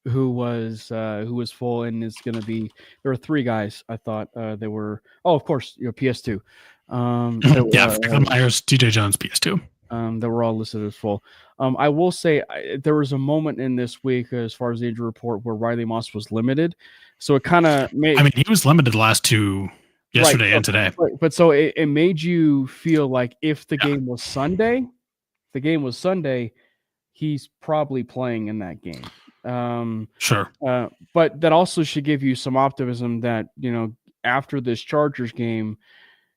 S2: who was full and is going to be, there were 3 guys. I thought they were, of course, PS2.
S3: Franklin Myers, DJ Jones, PS2.
S2: That were all listed as full. I will say there was a moment in this week, as far as the injury report, where Riley Moss was limited. So it kind of made.
S3: I mean, he was limited the last 2 yesterday and today.
S2: But so it made you feel like if the game was Sunday, he's probably playing in that game.
S3: Sure.
S2: But that also should give you some optimism that, after this Chargers game,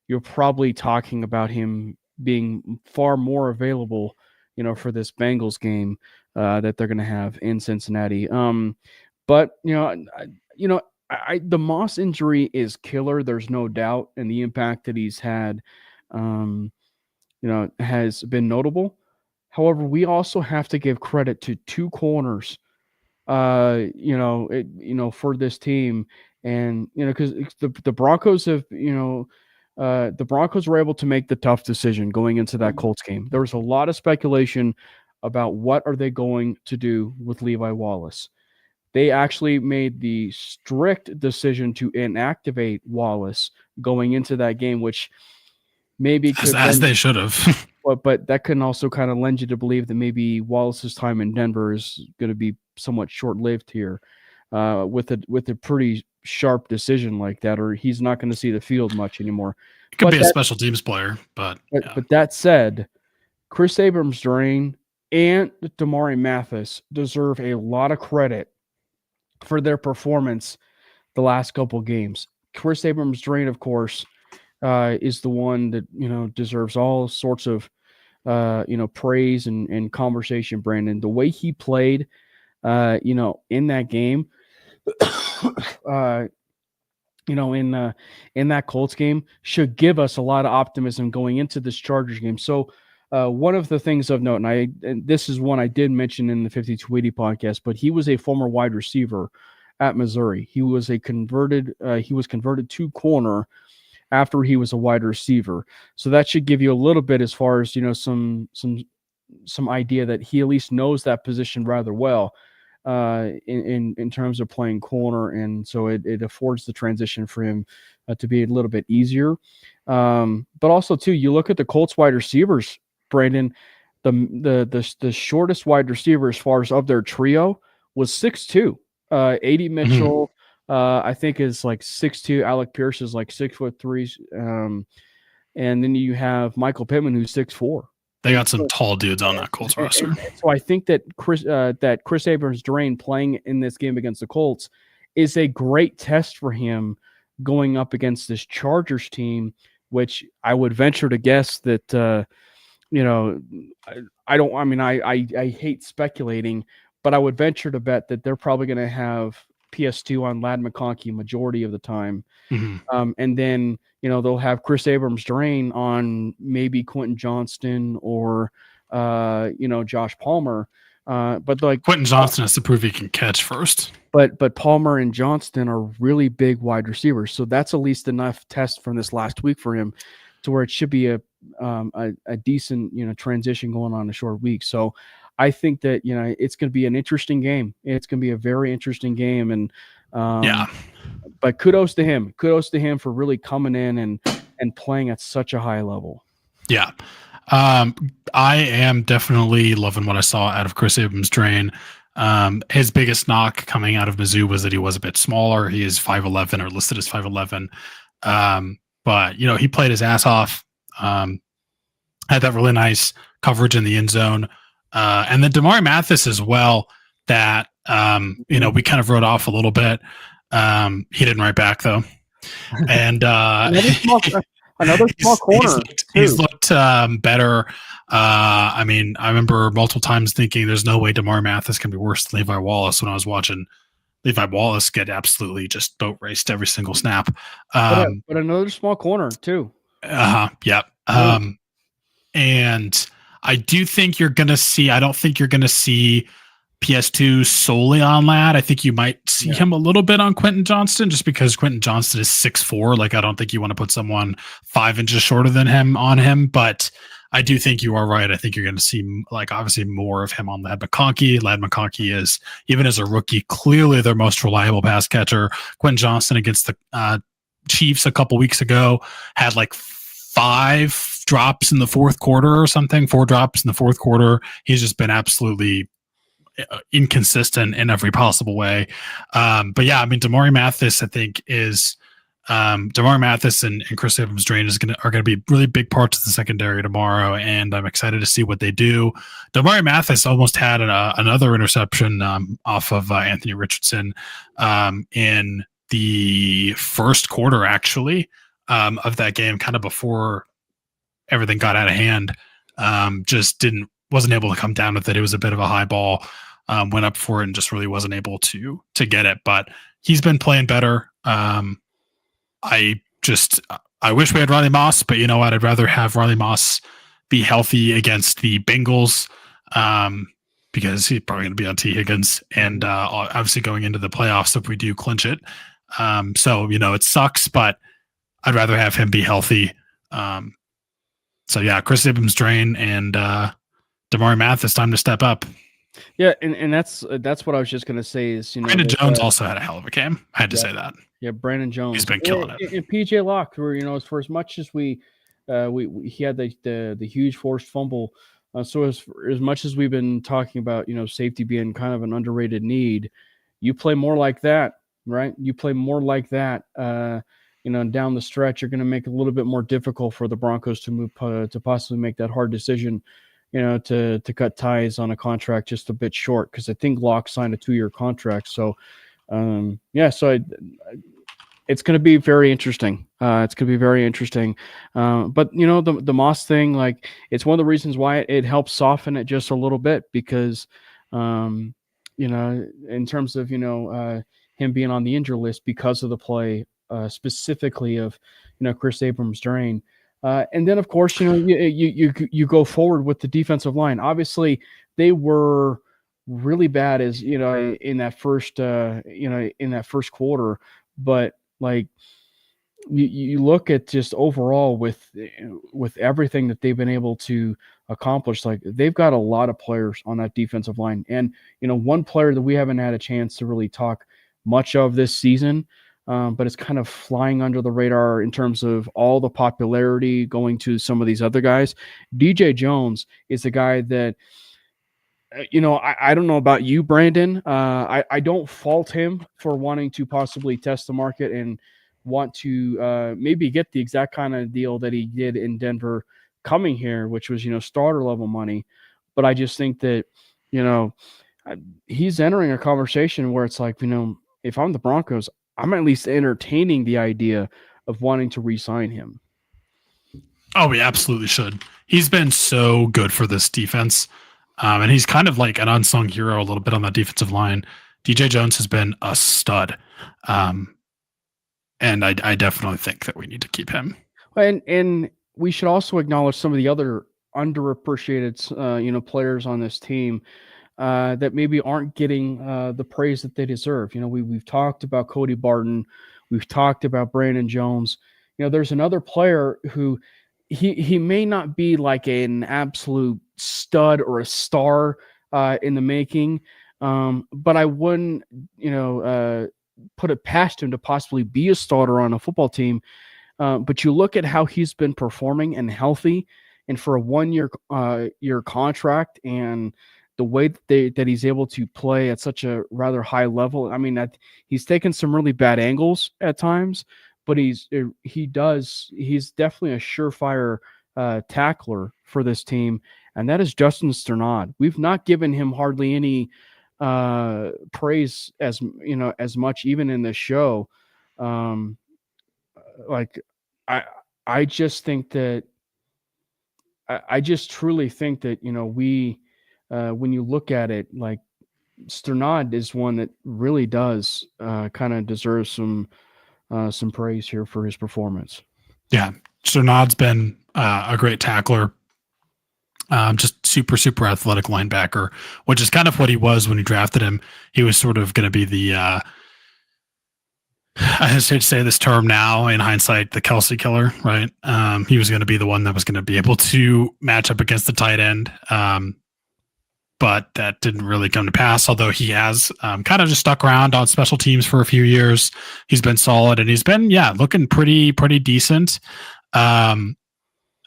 S2: you're probably talking about him being far more available, for this Bengals game that they're going to have in Cincinnati. But the Moss injury is killer. There's no doubt, and the impact that he's had, has been notable. However, we also have to give credit to two corners, for this team, and because the Broncos have, the Broncos were able to make the tough decision going into that Colts game. There was a lot of speculation about what are they going to do with Levi Wallace. They actually made the strict decision to inactivate Wallace going into that game, which maybe
S3: as they should have.
S2: But that can also kind of lend you to believe that maybe Wallace's time in Denver is going to be somewhat short-lived here, with a pretty sharp decision like that, or he's not going to see the field much anymore.
S3: It could be a special teams player, but
S2: that said, Chris Abrams-Draine and Damari Mathis deserve a lot of credit for their performance the last couple games. Chris Abrams-Draine, of course, is the one that deserves all sorts of praise and conversation. Brandon, the way he played, in that game, in that Colts game, should give us a lot of optimism going into this Chargers game. So one of the things of note, and this is one I did mention in the 5280 podcast, but he was a former wide receiver at Missouri. He was converted to corner after he was a wide receiver. So that should give you a little bit as far as, some idea that he at least knows that position rather well, in terms of playing corner. And so it affords the transition for him to be a little bit easier. But also too, you look at the Colts wide receivers, Brandon, the shortest wide receiver as far as of their trio was 6'2". A.D. Mitchell, I think is like 6'2". Alec Pierce is like 6'3". And then you have Michael Pittman, who's 6'4".
S3: They got some tall dudes on that Colts roster.
S2: So I think that Chris Abrams-Draine playing in this game against the Colts is a great test for him going up against this Chargers team, which I would venture to guess that I hate speculating, but I would venture to bet that they're probably going to have PS2 on Ladd McConkey majority of the time.
S3: Mm-hmm.
S2: And then, they'll have Chris Abrams-Draine on maybe Quentin Johnston or, Josh Palmer. But like
S3: Quentin Johnston has to prove he can catch first.
S2: But Palmer and Johnston are really big wide receivers. So that's at least enough test from this last week for him to where it should be a decent, transition going on a short week. So I think that, it's going to be an interesting game. It's going to be a very interesting game. And but kudos to him for really coming in and playing at such a high level.
S3: Yeah. I am definitely loving what I saw out of Chris Abrams-Draine. His biggest knock coming out of Mizzou was that he was a bit smaller. He is 5'11", or listed as 5'11". But he played his ass off. Had that really nice coverage in the end zone. And then Damari Mathis as well, that, we kind of wrote off a little bit. He didn't write back though. And,
S2: another small corner.
S3: He's looked better. I remember multiple times thinking there's no way Damari Mathis can be worse than Levi Wallace when I was watching Levi Wallace get absolutely just boat raced every single snap.
S2: But another small corner too.
S3: Yep. And I do think I don't think you're going to see PS2 solely on Ladd. I think you might see him a little bit on Quentin Johnston, just because Quentin Johnston is 6'4". Like, I don't think you want to put someone 5 inches shorter than him on him, but I do think you are right. I think you're going to see, like, obviously more of him on Ladd McConkey. Ladd McConkey is, even as a rookie, clearly their most reliable pass catcher. Quentin Johnston against the Chiefs a couple weeks ago had like 5 drops in the fourth quarter or something, 4 drops in the fourth quarter. He's just been absolutely inconsistent in every possible way. But yeah, Damari Mathis, I think, is DeMar Mathis and Chris Evans-Drain are going to be really big parts of the secondary tomorrow, and I'm excited to see what they do. DeMar Mathis almost had another interception off of Anthony Richardson in the first quarter, actually, of that game, kind of before everything got out of hand. Just wasn't able to come down with it. It was a bit of a high ball, went up for it and just really wasn't able to get it. But he's been playing better. I wish we had Riley Moss, but you know what? I'd rather have Riley Moss be healthy against the Bengals because he's probably going to be on T. Higgins and obviously going into the playoffs if we do clinch it. So, it sucks, but I'd rather have him be healthy. So, yeah, Chris Evans-Drain and DeMar Mathis, time to step up.
S2: Yeah, and that's what I was just going to say is,
S3: Brandon Jones also had a hell of a game. I had to say that.
S2: Yeah, Brandon Jones.
S3: He's been killing it.
S2: And PJ Locke, where for as much as he had the huge forced fumble. So as much as we've been talking about, safety being kind of an underrated need, you play more like that, right? You play more like that. Down the stretch, you're going to make it a little bit more difficult for the Broncos to move to possibly make that hard decision. To cut ties on a contract just a bit short, because I think Locke signed a 2-year contract. So, it's going to be very interesting. But the Moss thing, like, it's one of the reasons why it helps soften it just a little bit, because, in terms of, him being on the injury list because of the play, specifically of, Chris Abrams-Drain. And then, of course, you go forward with the defensive line. Obviously, they were really bad in that first quarter. But like you look at just overall with everything that they've been able to accomplish, like they've got a lot of players on that defensive line. And one player that we haven't had a chance to really talk much of this season. But it's kind of flying under the radar in terms of all the popularity going to some of these other guys. DJ Jones is the guy that, I don't know about you, Brandon. I don't fault him for wanting to possibly test the market and want to maybe get the exact kind of deal that he did in Denver coming here, which was, starter level money. But I just think that, he's entering a conversation where it's like, if I'm the Broncos, I'm at least entertaining the idea of wanting to re-sign him.
S3: Oh, we absolutely should. He's been so good for this defense. And he's kind of like an unsung hero a little bit on that defensive line. DJ Jones has been a stud. And I definitely think that we need to keep him.
S2: And we should also acknowledge some of the other underappreciated, players on this team. That maybe aren't getting the praise that they deserve. We've talked about Cody Barton. We've talked about Brandon Jones. There's another player who he may not be like an absolute stud or a star in the making, but I wouldn't, put it past him to possibly be a starter on a football team. But you look at how he's been performing and healthy, and for a 1-year contract, and the way that he's able to play at such a rather high level. I mean, that he's taken some really bad angles at times, but he's definitely a surefire tackler for this team, and that is Justin Sternad. We've not given him hardly any praise as much even in this show. I just think that I just truly think that we. When you look at it, like Sternad is one that really does kind of deserve some praise here for his performance.
S3: Yeah, Sternad's been a great tackler, just super, super athletic linebacker, which is kind of what he was when you drafted him. He was sort of going to be the, I hesitate to say this term now, in hindsight, the Kelsey killer, right? He was going to be the one that was going to be able to match up against the tight end. But that didn't really come to pass, although he has kind of just stuck around on special teams for a few years. He's been solid, and he's been, looking pretty decent. I'm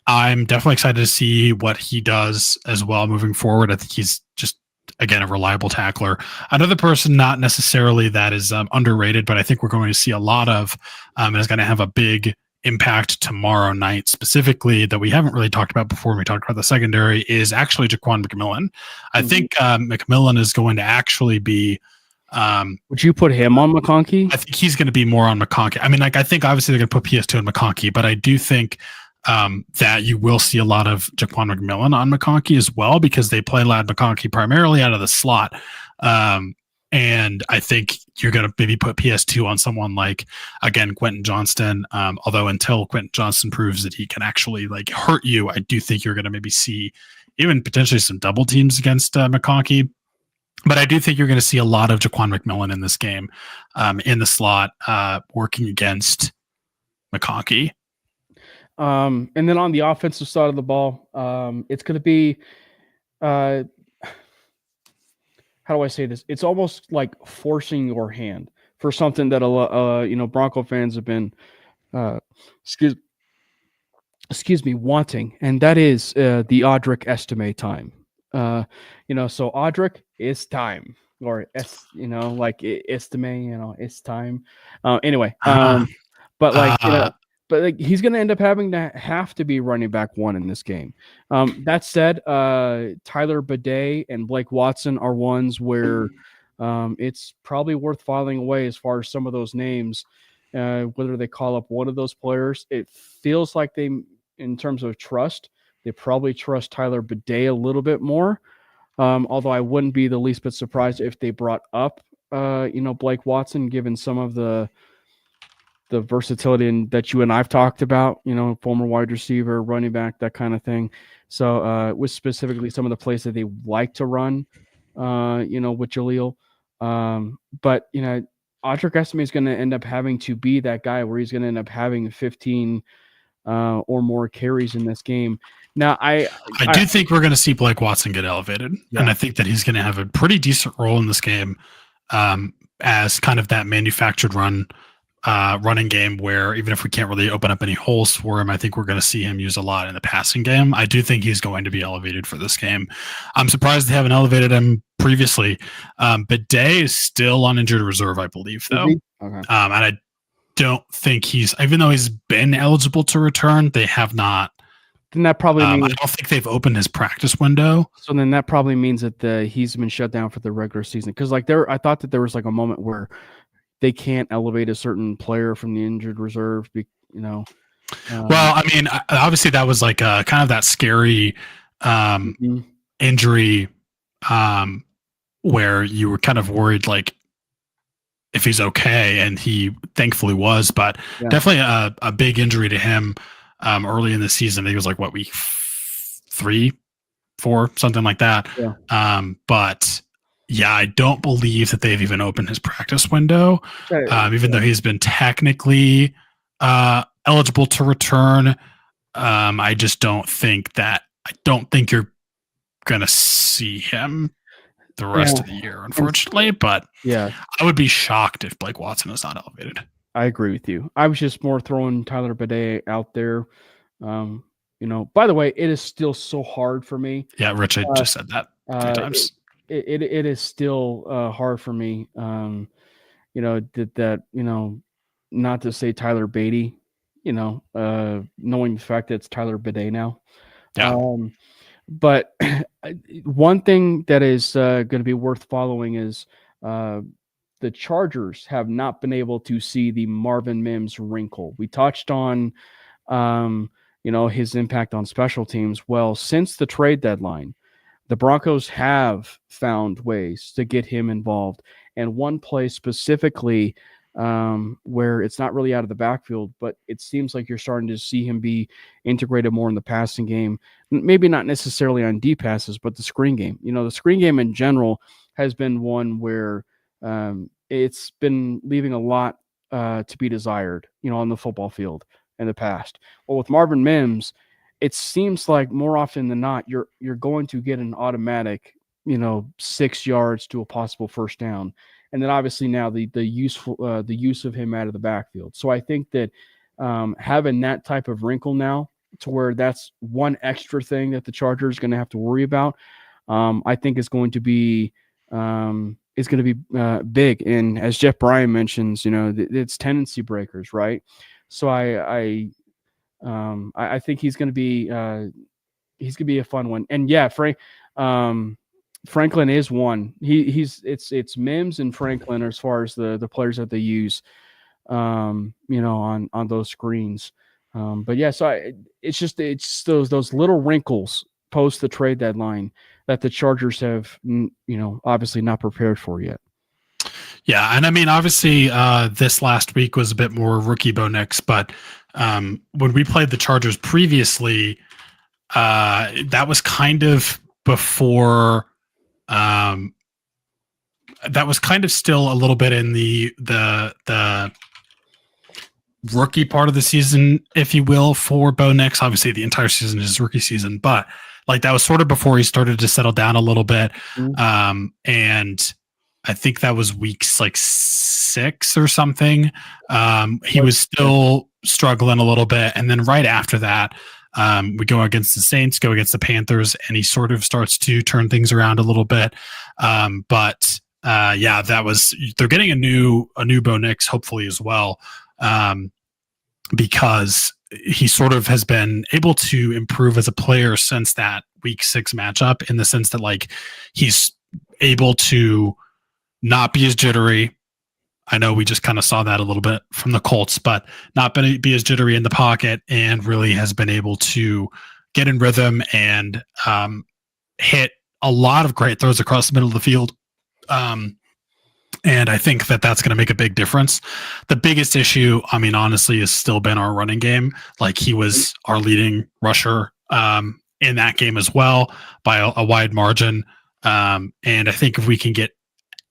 S3: definitely excited to see what he does as well moving forward. I think he's just again, a reliable tackler. Another person, not necessarily that is underrated, but I think we're going to see a lot of, and is going to have a big impact tomorrow night specifically that we haven't really talked about before when we talked about the secondary, is actually Jaquan McMillan. I think McMillan is going to actually be
S2: would you put him on McConkey?
S3: I think he's going to be more on McConkey. I mean, like, I think obviously they're going to put PS2 on McConkey, but I do think that you will see a lot of Jaquan McMillan on McConkey as well, because they play Lad McConkey primarily out of the slot. And I think you're going to maybe put PS2 on someone like, again, Quentin Johnston. Although until Quentin Johnston proves that he can actually like hurt you, I do think you're going to maybe see even potentially some double teams against McConkey. But I do think you're going to see a lot of Jaquan McMillan in this game, in the slot, working against McConkey.
S2: And then on the offensive side of the ball, it's going to be, how do I say this? It's almost like forcing your hand for something that Bronco fans have been, excuse me, wanting, and that is the Audric Estime time. So Audric, it's time, or Estime, it's time. Anyway, but like but like he's going to end up having to be running back one in this game. That said, Tyler Bidet and Blake Watson are ones where it's probably worth filing away as far as some of those names, whether they call up one of those players. It feels like they, in terms of trust, they probably trust Tyler Bidet a little bit more. Although I wouldn't be the least bit surprised if they brought up, Blake Watson, given some of the versatility that you and I've talked about, former wide receiver, running back, that kind of thing. So with specifically some of the plays that they like to run, with Jaleel. But, Audric Estime is going to end up having to be that guy where he's going to end up having 15 or more carries in this game. Now, I
S3: do think we're going to see Blake Watson get elevated, and I think that he's going to have a pretty decent role in this game as kind of that manufactured running game where even if we can't really open up any holes for him, I think we're going to see him use a lot in the passing game. I do think he's going to be elevated for this game. I'm surprised they haven't elevated him previously. Bidet is still on injured reserve, I believe, though.
S2: Okay.
S3: And I don't think even though he's been eligible to return, they have not.
S2: Then that probably means,
S3: I don't think they've opened his practice window.
S2: So then that probably means that he's been shut down for the regular season. Because I thought that there was like a moment where they can't elevate a certain player from the injured reserve. Well,
S3: I mean, obviously that was like kind of that scary injury where you were kind of worried, like, if he's okay, and he thankfully was, but definitely a big injury to him early in the season. I think it was like week 3, 4, something like that. But yeah, I don't believe that they've even opened his practice window, even though he's been technically eligible to return. I just don't think you're going to see him the rest of the year, unfortunately. But I would be shocked if Blake Watson is not elevated.
S2: I agree with you. I was just more throwing Tyler Bidet out there. By the way, it is still so hard for me.
S3: Yeah, Rich, I just said that 3 times.
S2: It is still hard for me. Not to say Tyler Beatty, knowing the fact that it's Tyler Bidet now. But one thing that is going to be worth following is the Chargers have not been able to see the Marvin Mims wrinkle. We touched on, his impact on special teams. Well, since the trade deadline, the Broncos have found ways to get him involved. And one play specifically where it's not really out of the backfield, but it seems like you're starting to see him be integrated more in the passing game. Maybe not necessarily on deep passes, but the screen game. The screen game in general has been one where it's been leaving a lot to be desired, on the football field in the past. Well, with Marvin Mims, it seems like more often than not, you're going to get an automatic, 6 yards to a possible first down. And then obviously now the use of him out of the backfield. So I think that having that type of wrinkle now to where that's one extra thing that the Chargers are going to have to worry about, I think is going to be big. And as Jeff Bryan mentions, it's tendency breakers, right? So I think he's going to be a fun one. And yeah, Franklin is one. It's Mims and Franklin as far as the players that they use, on those screens. But yeah, so it's those little wrinkles post the trade deadline that the Chargers have, obviously not prepared for yet.
S3: Yeah, and I mean, obviously, this last week was a bit more rookie Bo Nix, but when we played the Chargers previously, that was kind of before. That was kind of still a little bit in the rookie part of the season, if you will, for Bo Nix. Obviously, the entire season is rookie season, but like that was sort of before he started to settle down a little bit. And I think that was weeks like 6 or something. He was still struggling a little bit. And then right after that, we go against the Saints, go against the Panthers, and he sort of starts to turn things around a little bit. But they're getting a new Bo Nix, hopefully as well, because he sort of has been able to improve as a player since that week 6 matchup, in the sense that like he's able to not be as jittery. I know we just kind of saw that a little bit from the Colts, but not be as jittery in the pocket, and really has been able to get in rhythm and hit a lot of great throws across the middle of the field. And I think that that's going to make a big difference. The biggest issue, I mean, honestly, has still been our running game. Like, he was our leading rusher in that game as well by a wide margin. And I think if we can get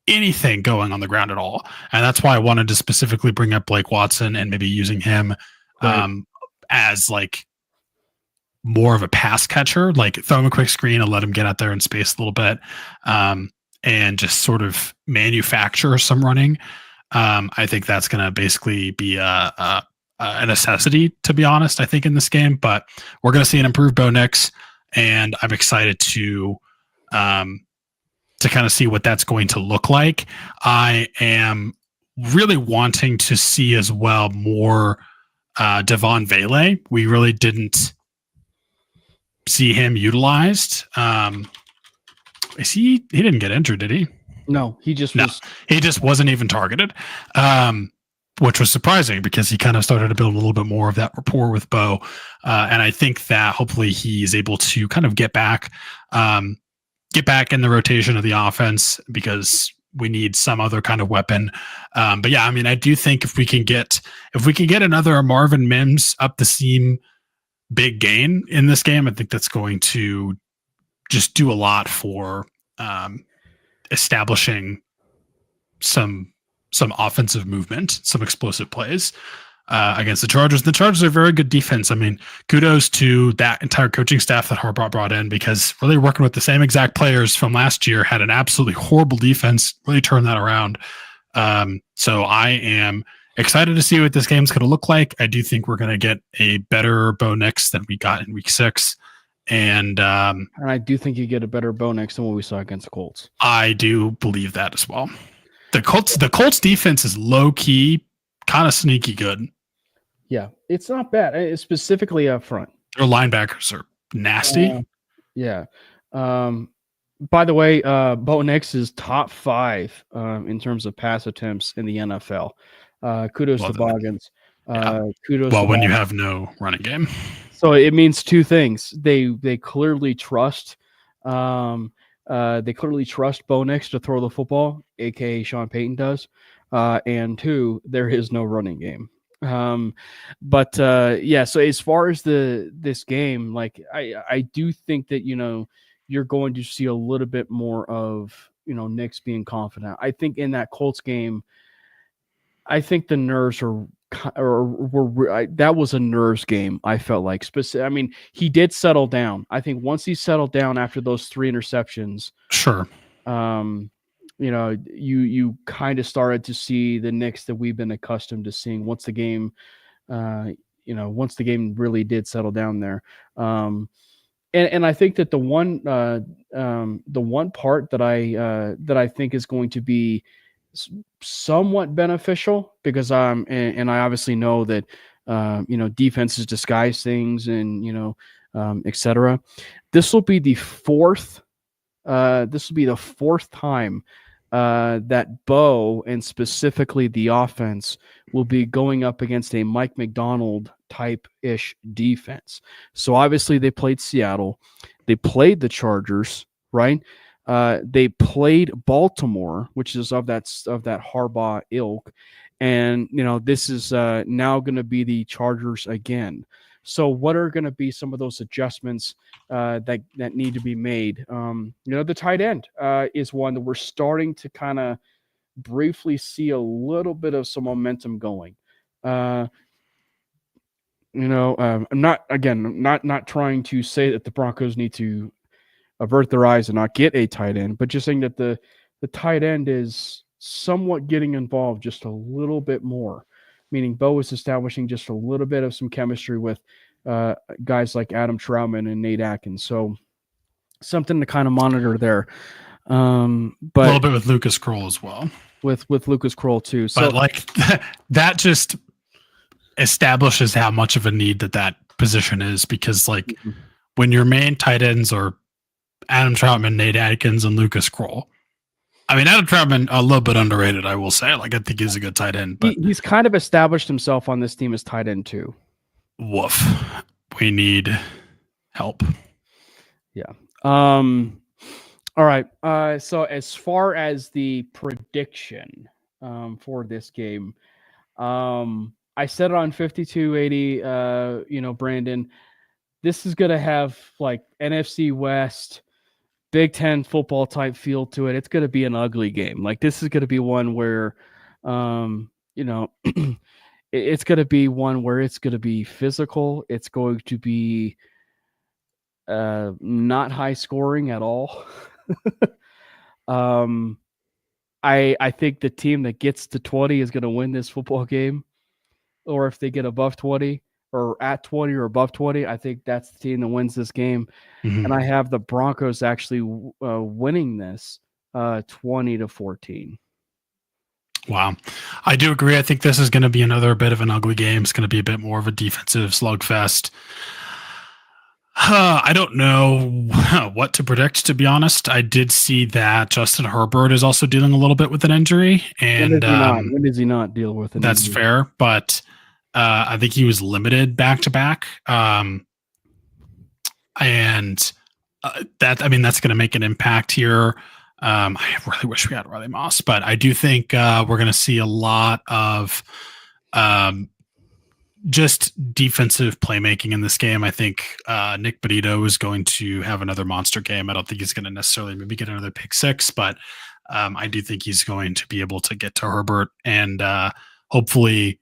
S3: anything going on the ground at all, and that's why I wanted to specifically bring up Blake Watson and maybe using him as like more of a pass catcher, like throw him a quick screen and let him get out there in space a little bit, and just sort of manufacture some running. I think that's going to basically be a necessity, to be honest, I think, in this game. But we're going to see an improved Bo Nix, and I'm excited to kind of see what that's going to look like. I am really wanting to see as well more Devon Vele. We really didn't see him utilized. He didn't get injured, did he?
S2: No, he just
S3: wasn't even targeted, which was surprising because he kind of started to build a little bit more of that rapport with Bo. And I think that hopefully he's able to kind of get back in the rotation of the offense, because we need some other kind of weapon. But yeah, I mean, I do think if we can get another Marvin Mims up the seam big gain in this game, I think that's going to just do a lot for establishing some offensive movement, some explosive plays against the Chargers. The Chargers are a very good defense. I mean, kudos to that entire coaching staff that Harbaugh brought in, because really working with the same exact players from last year, had an absolutely horrible defense, really turned that around. So I am excited to see what this game's going to look like. I do think we're going to get a better Bo Nix than we got in week 6. And
S2: I do think you get a better Bo Nix than what we saw against the Colts.
S3: I do believe that as well. The Colts defense is low key, kind of sneaky good.
S2: Yeah, it's not bad. It's specifically up front.
S3: Their linebackers are nasty.
S2: Yeah. By the way, Bo Nix is top 5 in terms of pass attempts in the NFL. Kudos to Boggins. Kudos.
S3: Well, when you have no running game.
S2: So it means 2 things. They clearly trust Bo Nix to throw the football, aka Sean Payton does. And 2, there is no running game. So as far as this game, like I do think that you're going to see a little bit more of Nix being confident. I think in that Colts game, I think the nerves were that was a nerves game. I felt like I mean, he did settle down. I think once he settled down after those 3 interceptions,
S3: sure.
S2: You kind of started to see the Knicks that we've been accustomed to seeing once the game really did settle down there. And and I think that the one part that I think is going to be somewhat beneficial, because and I obviously know that defenses disguise things, and etc. This will be the fourth time that Bo, and specifically the offense, will be going up against a Mike McDonald type-ish defense. So obviously they played Seattle. They played the Chargers, right? They played Baltimore, which is of that Harbaugh ilk. And, this is now going to be the Chargers again. So what are going to be some of those adjustments that need to be made? The tight end is one that we're starting to kind of briefly see a little bit of some momentum going. I'm not trying to say that the Broncos need to avert their eyes and not get a tight end, but just saying that the tight end is somewhat getting involved just a little bit more, meaning Bo is establishing just a little bit of some chemistry with guys like Adam Troutman and Nate Atkins. So something to kind of monitor there. But
S3: a little bit with Lucas Kroll as well.
S2: With Lucas Kroll too. So
S3: but like that just establishes how much of a need that position is, because like when your main tight ends are Adam Troutman, Nate Atkins, and Lucas Kroll. I mean, Adam Troutman, a little bit underrated, I will say. Like, I think he's a good tight end. But
S2: he's kind of established himself on this team as tight end too.
S3: Woof. We need help.
S2: Yeah. All right. So as far as the prediction for this game, I said it on 5280, Brandon, this is going to have like NFC West, Big Ten football type feel to it. It's going to be an ugly game. Like, this is going to be one where, it's going to be one where it's going to be physical. It's going to be not high scoring at all. I think the team that gets to 20 is going to win this football game. Or if they get above 20 or at 20 or above 20, I think that's the team that wins this game. Mm-hmm. And I have the Broncos actually winning this 20-14.
S3: Wow. I do agree. I think this is going to be another bit of an ugly game. It's going to be a bit more of a defensive slugfest. I don't know what to predict, to be honest. I did see that Justin Herbert is also dealing a little bit with an injury. And
S2: when does he not deal with an
S3: that's
S2: injury?
S3: Fair, but I think he was limited back-to-back. That's going to make an impact here. I really wish we had Riley Moss, but I do think we're going to see a lot of just defensive playmaking in this game. I think Nick Bonito is going to have another monster game. I don't think he's going to necessarily maybe get another pick six, but I do think he's going to be able to get to Herbert and hopefully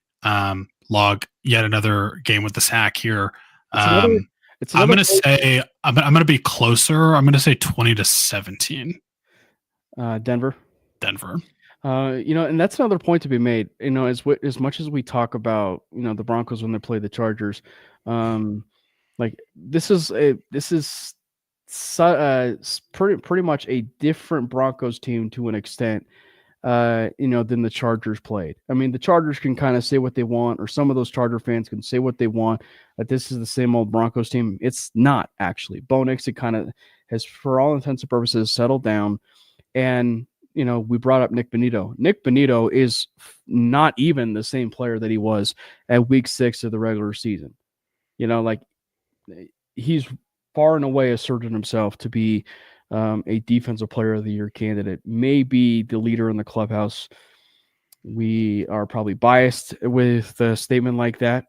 S3: log yet another game with the sack here. I'm going to be closer. I'm going to say 20-17.
S2: Denver. And that's another point to be made. As much as we talk about, the Broncos when they play the Chargers, like this is pretty much a different Broncos team to an extent, than the Chargers played. I mean, the Chargers can kind of say what they want, or some of those Charger fans can say what they want, that this is the same old Broncos team. It's not actually. Bo Nix, it kind of has, for all intents and purposes, settled down. And, we brought up Nick Bonito. Nick Bonito is not even the same player that he was at week 6 of the regular season. He's far and away asserted himself to be a defensive player of the year candidate, maybe the leader in the clubhouse. We are probably biased with a statement like that.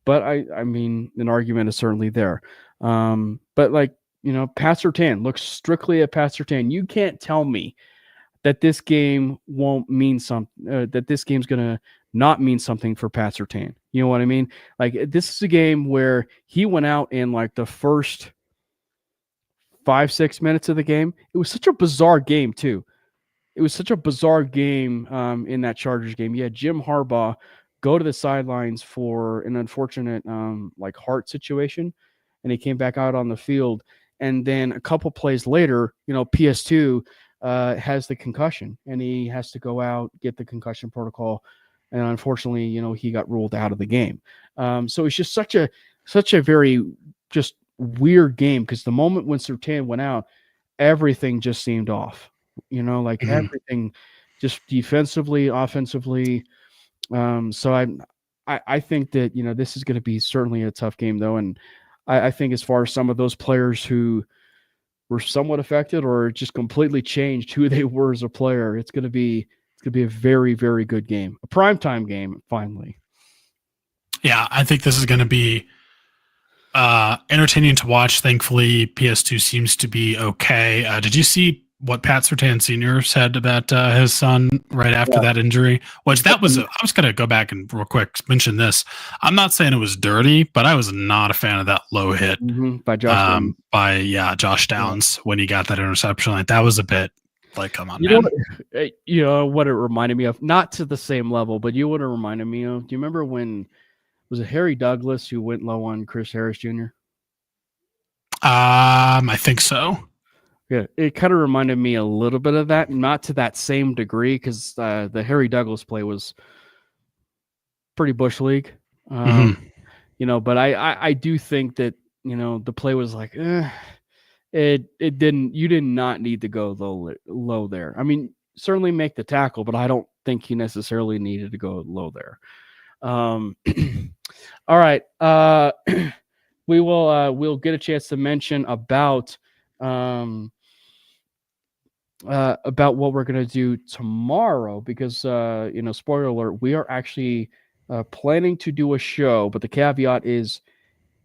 S2: But I mean, an argument is certainly there. But Pat Surtain, look strictly at Pat Surtain. You can't tell me that this game won't mean something, that this game's going to not mean something for Pat Surtain. You know what I mean? Like, this is a game where he went out in like the first 5-6 minutes of the game. It was such a bizarre game too. It was such a bizarre game in that Chargers game. You had Jim Harbaugh go to the sidelines for an unfortunate heart situation. and he came back out on the field. And then a couple plays later, PS2 has the concussion, and he has to go out, get the concussion protocol. And unfortunately, he got ruled out of the game. So it's just such a very just weird game, because the moment when Surtain went out, everything just seemed off. Everything, just defensively, offensively. So I think that this is going to be certainly a tough game, though, and I think as far as some of those players who were somewhat affected or just completely changed who they were as a player, it's going to be a very, very good game, a primetime game, finally.
S3: Yeah, I think this is going to be entertaining to watch. Thankfully, PS2 seems to be okay. Did you see what Pat Surtain Sr. said about his son right after that injury? Which I was going to go back and real quick mention this. I'm not saying it was dirty, but I was not a fan of that low hit
S2: by Josh Downs.
S3: Josh Downs when he got that interception. Like, that was a bit like, come on, man.
S2: What it reminded me of, not to the same level, but you would have reminded me of, do you remember when, was it Harry Douglas who went low on Chris Harris Jr.?
S3: I think so.
S2: Yeah, it kind of reminded me a little bit of that, not to that same degree, because the Harry Douglas play was pretty bush league, but I do think that the play was like, it didn't. You did not need to go low there. I mean, certainly make the tackle, but I don't think he necessarily needed to go low there. All right, we'll get a chance to mention about what we're going to do tomorrow, because spoiler alert, we are actually planning to do a show, but the caveat is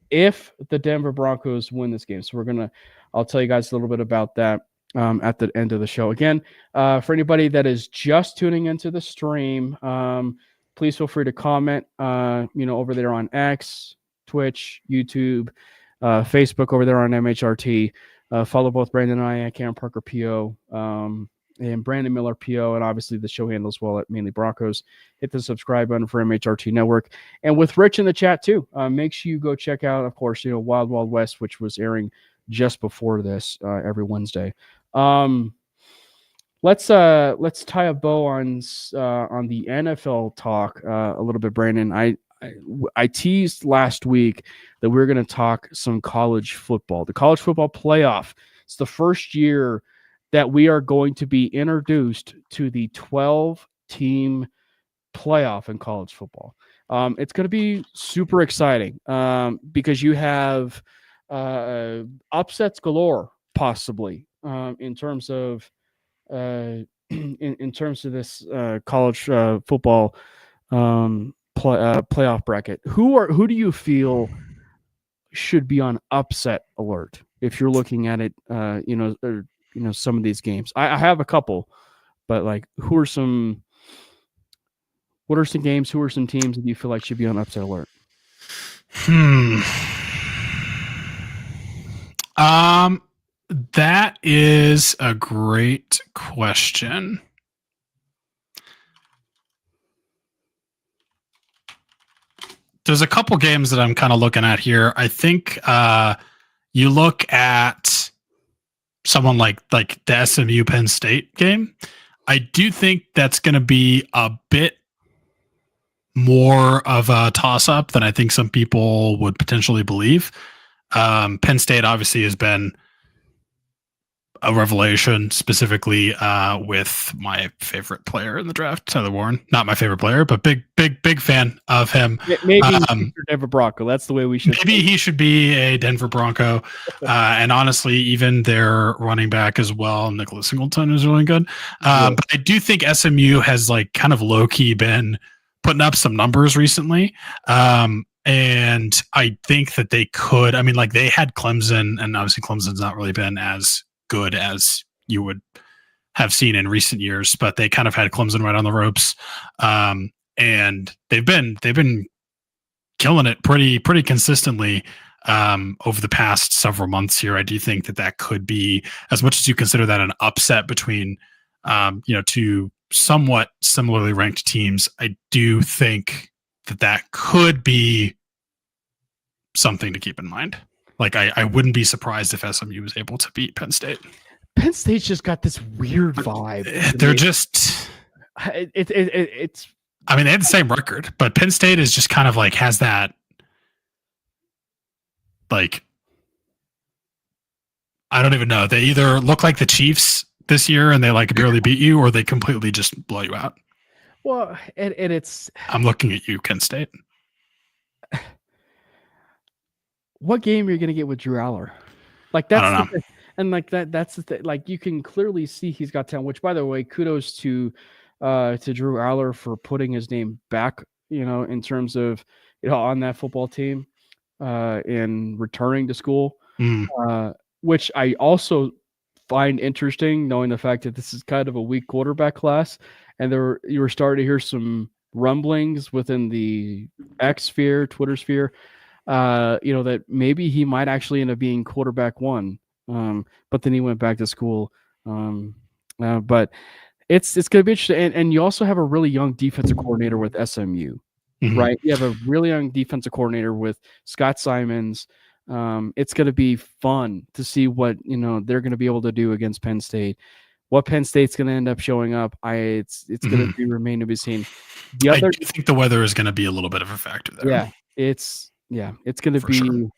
S2: if the Denver Broncos win this game. So I'll tell you guys a little bit about that at the end of the show. Again, for anybody that is just tuning into the stream, please feel free to comment over there on X, Twitch, YouTube, Facebook, over there on MHRT. Follow both Brandon and I at Cameron Parker PO, and Brandon Miller PO, and obviously the show handle as well at Manely Broncos. Hit the subscribe button for MHRT Network, and with Rich in the chat too. Make sure you go check out, of course, Wild Wild West, which was airing just before this every Wednesday. Let's tie a bow on the NFL talk a little bit, Brandon. I teased last week that we were going to talk some college football. The college football playoff. It's the first year that we are going to be introduced to the 12-team playoff in college football. It's going to be super exciting because you have upsets galore, possibly in terms of this college football playoff bracket. Who do you feel should be on upset alert if you're looking at it? Some of these games. I have a couple, but like, what are some games? Who are some teams that you feel like should be on upset alert?
S3: That is a great question. There's a couple games that I'm kind of looking at here. I think you look at someone like the SMU Penn State game. I do think that's going to be a bit more of a toss-up than I think some people would potentially believe. Penn State obviously has been a revelation, specifically with my favorite player in the draft, Tyler Warren. Not my favorite player, but big fan of him.
S2: Maybe Denver Bronco. That's the way we should.
S3: Maybe he should be a Denver Bronco. And honestly, even their running back as well, Nicholas Singleton, is really good. But I do think SMU has like kind of low key been putting up some numbers recently. And I think that they could. I mean, like, they had Clemson, and obviously Clemson's not really been as good as you would have seen in recent years, but they kind of had Clemson right on the ropes. And they've been killing it pretty consistently over the past several months here. I do think that could be, as much as you consider that an upset between two somewhat similarly ranked teams, I do think that could be something to keep in mind. Like I wouldn't be surprised if SMU was able to beat Penn State.
S2: Penn State's just got this weird vibe.
S3: They're just.
S2: It's.
S3: I mean, they have the same record, but Penn State is just kind of like has that. Like, I don't even know. They either look like the Chiefs this year and they like barely beat you, or they completely just blow you out.
S2: Well, and it's.
S3: I'm looking at you, Kent State.
S2: What game are you going to get with Drew Aller? Like that's the thing. And like that's the thing. Like you can clearly see he's got talent. Which, by the way, kudos to Drew Aller for putting his name back. In terms of on that football team, and returning to school, which I also find interesting, knowing the fact that this is kind of a weak quarterback class, and you were starting to hear some rumblings within the X sphere, Twitter sphere. That maybe he might actually end up being quarterback one. But then he went back to school. But it's going to be interesting. And you also have a really young defensive coordinator with SMU, right? You have a really young defensive coordinator with Scott Simons. It's going to be fun to see what, they're going to be able to do against Penn State. What Penn State's going to end up showing up, it's going to remain to be seen.
S3: I do think the weather is going to be a little bit of a factor there.
S2: Yeah, it's going to be.
S3: Sure.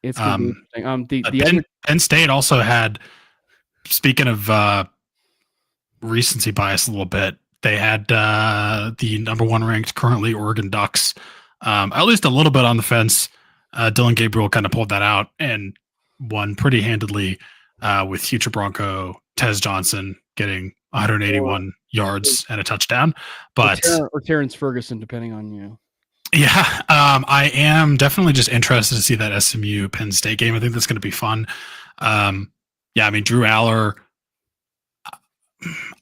S2: It's going to be interesting.
S3: Penn State also had, speaking of recency bias a little bit, they had the number one ranked currently Oregon Ducks, at least a little bit on the fence. Dylan Gabriel kind of pulled that out and won pretty handedly with future Bronco Tez Johnson getting 181 yards and a touchdown. But
S2: or Terrence Ferguson, depending on you.
S3: Yeah, I am definitely just interested to see that SMU Penn State game. I think that's going to be fun. I mean, Drew Aller,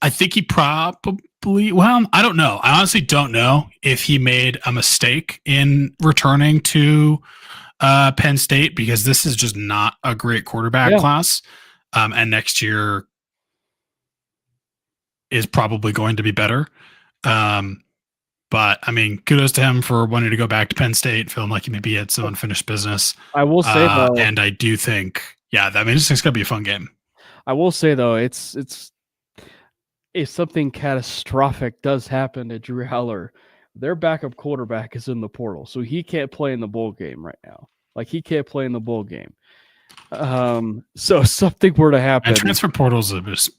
S3: I think he probably, I don't know. I honestly don't know if he made a mistake in returning to Penn State, because this is just not a great quarterback class. And next year is probably going to be better. But I mean, kudos to him for wanting to go back to Penn State, feeling like he maybe had some unfinished business.
S2: I will say though,
S3: and I do think, this is going to be a fun game.
S2: I will say though, it's if something catastrophic does happen to Drew Aller, their backup quarterback is in the portal, so he can't play in the bowl game right now. Like he can't play in the bowl game. So if something were to happen,
S3: and transfer portals are just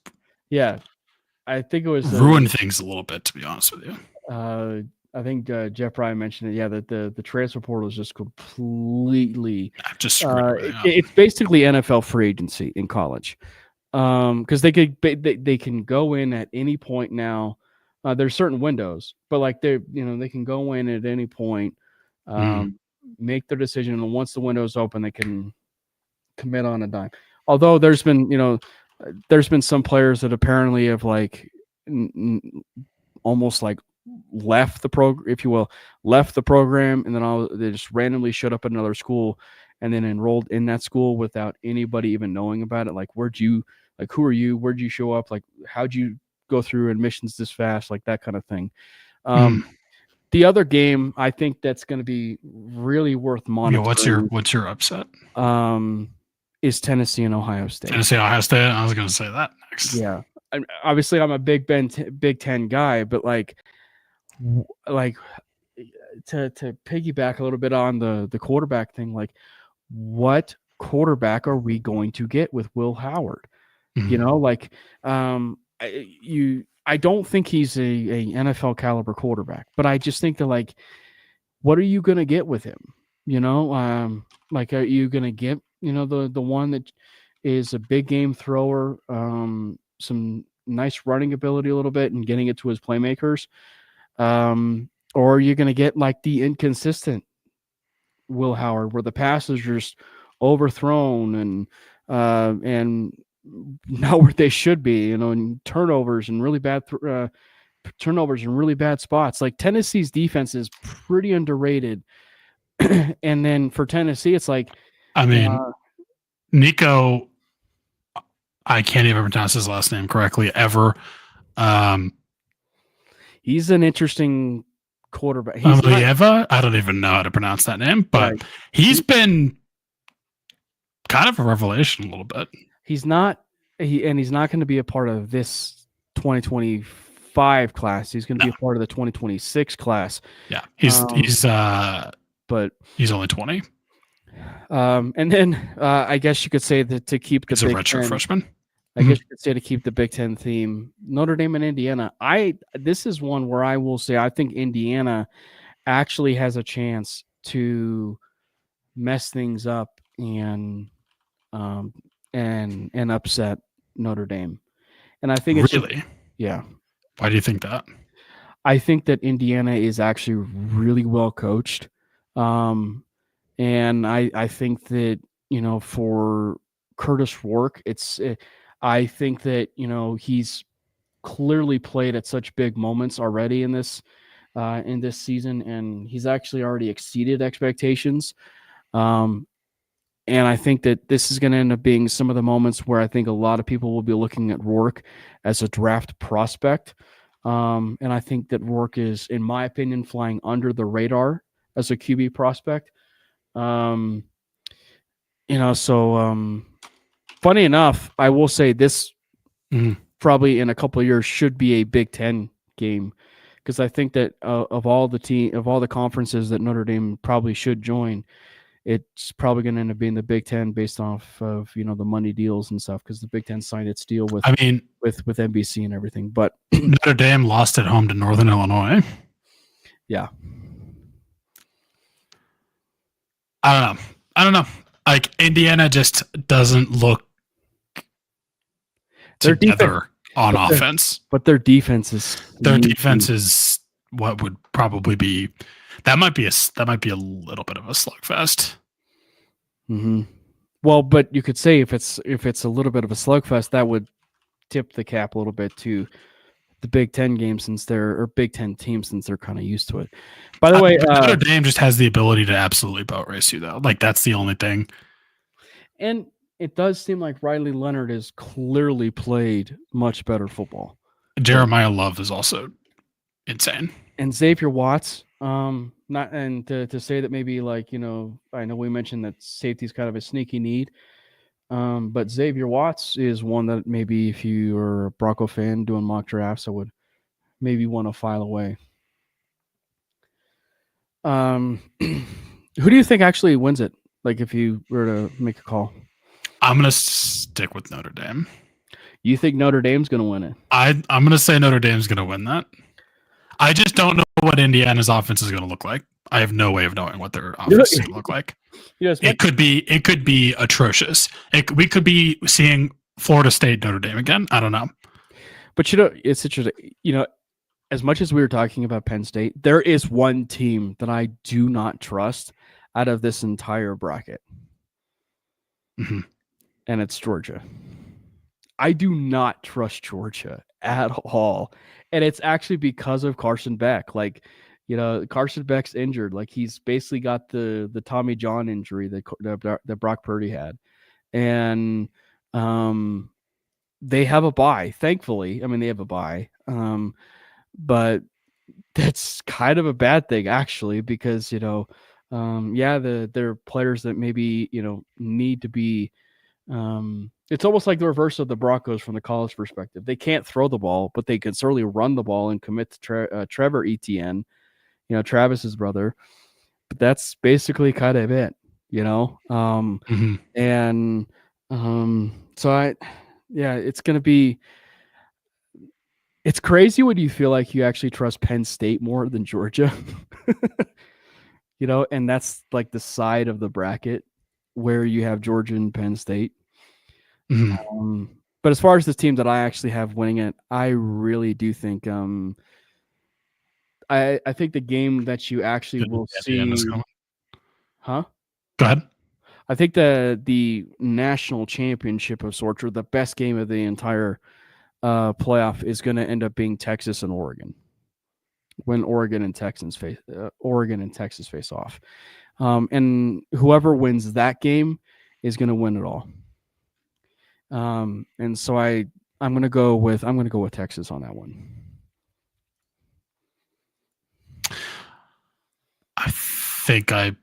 S2: I think it was
S3: ruined things a little bit, to be honest with you.
S2: I think Jeff Bryan mentioned it. Yeah, that the transfer portal is just completely
S3: just
S2: it's basically NFL free agency in college, because they can go in at any point now. There's certain windows, but like they can go in at any point, make their decision, and once the window's open, they can commit on a dime. Although there's been some players that apparently have like almost like left the program, if you will, and then they just randomly showed up at another school and then enrolled in that school without anybody even knowing about it. Like, who are you? Where'd you show up? Like, how'd you go through admissions this fast? Like that kind of thing. The other game I think that's going to be really worth monitoring.
S3: What's your upset?
S2: Is Tennessee and Ohio State.
S3: Ohio State. I was going to say that next.
S2: Yeah. Obviously I'm a Big Ten guy, but like to piggyback a little bit on the quarterback thing, like what quarterback are we going to get with Will Howard? I don't think he's a NFL caliber quarterback, but I just think that like, what are you going to get with him? Like, are you going to get, the one that is a big game thrower, some nice running ability a little bit and getting it to his playmakers? Or are you going to get like the inconsistent Will Howard, where the passes are just overthrown and not where they should be, and turnovers and really bad turnovers in really bad spots. Like Tennessee's defense is pretty underrated. And then for Tennessee, it's like,
S3: I mean, Nico, I can't even pronounce his last name correctly ever.
S2: He's an interesting quarterback.
S3: I don't even know how to pronounce that name, but he's been kind of a revelation a little bit.
S2: He's not going to be a part of this 2025 class. He's going to be a part of the 2026 class.
S3: Yeah, he's
S2: but
S3: he's only 20.
S2: And then I guess you could say that to keep the
S3: He's a redshirt freshman.
S2: I guess you could say to keep the Big Ten theme, Notre Dame and Indiana. This is one where I will say I think Indiana actually has a chance to mess things up and upset Notre Dame. And I think it's
S3: really,
S2: yeah.
S3: Why do you think that?
S2: I think that Indiana is actually really well coached. And I think that, for Curtis Rourke, I think that, he's clearly played at such big moments already in this season, and he's actually already exceeded expectations. And I think that this is going to end up being some of the moments where I think a lot of people will be looking at Rourke as a draft prospect. And I think that Rourke is, in my opinion, flying under the radar as a QB prospect. So funny enough, I will say this probably in a couple of years should be a Big Ten game, because I think that of all the conferences that Notre Dame probably should join, it's probably going to end up being the Big Ten based off of the money deals and stuff, because the Big Ten signed its deal with NBC and everything. But
S3: Notre Dame lost at home to Northern Illinois.
S2: Yeah.
S3: I don't know. Like, Indiana just doesn't look together on offense.
S2: But their defense is
S3: what would probably be that might be a little bit of a slugfest.
S2: Mm-hmm. Well, but you could say if it's a little bit of a slugfest, that would tip the cap a little bit to the Big Ten game, Big Ten team, since they're kind of used to it. By the way,
S3: Notre Dame just has the ability to absolutely boat race you, though. Like, that's the only thing.
S2: And it does seem like Riley Leonard has clearly played much better football.
S3: Jeremiah Love is also insane.
S2: And Xavier Watts, to say that maybe, like, I know we mentioned that safety is kind of a sneaky need. But Xavier Watts is one that maybe if you are a Bronco fan doing mock drafts, I would maybe want to file away. Who do you think actually wins it? Like, if you were to make a call?
S3: I'm going to stick with Notre Dame.
S2: You think Notre Dame's going to win it?
S3: I'm going to say Notre Dame's going to win that. I just don't know what Indiana's offense is going to look like. I have no way of knowing what their offense is going to look like.
S2: Yes,
S3: it could be atrocious. We could be seeing Florida State Notre Dame again. I don't know.
S2: But it's interesting. As much as we were talking about Penn State, there is one team that I do not trust out of this entire bracket.
S3: Mm-hmm.
S2: And it's Georgia. I do not trust Georgia at all. And it's actually because of Carson Beck. Like, Carson Beck's injured. Like, he's basically got the Tommy John injury that Brock Purdy had. And they have a bye, thankfully. I mean, they have a bye. But that's kind of a bad thing, actually, because, there are players that maybe, need to be it's almost like the reverse of the Broncos from the college perspective. They can't throw the ball, but they can certainly run the ball and commit to Trevor Etienne, Travis's brother. But that's basically kind of it,
S3: Mm-hmm.
S2: And so it's going to be. It's crazy when you feel like you actually trust Penn State more than Georgia, and that's like the side of the bracket where you have Georgia and Penn State.
S3: Mm-hmm.
S2: But as far as this team that I actually have winning it, I really do think I think the game that you actually will see. Huh?
S3: Go ahead.
S2: I think the national championship of sorts, or the best game of the entire playoff, is going to end up being Texas and Oregon. When Oregon and Texas face off. And whoever wins that game is going to win it all. And so I'm going to go with Texas on that one.
S3: I think I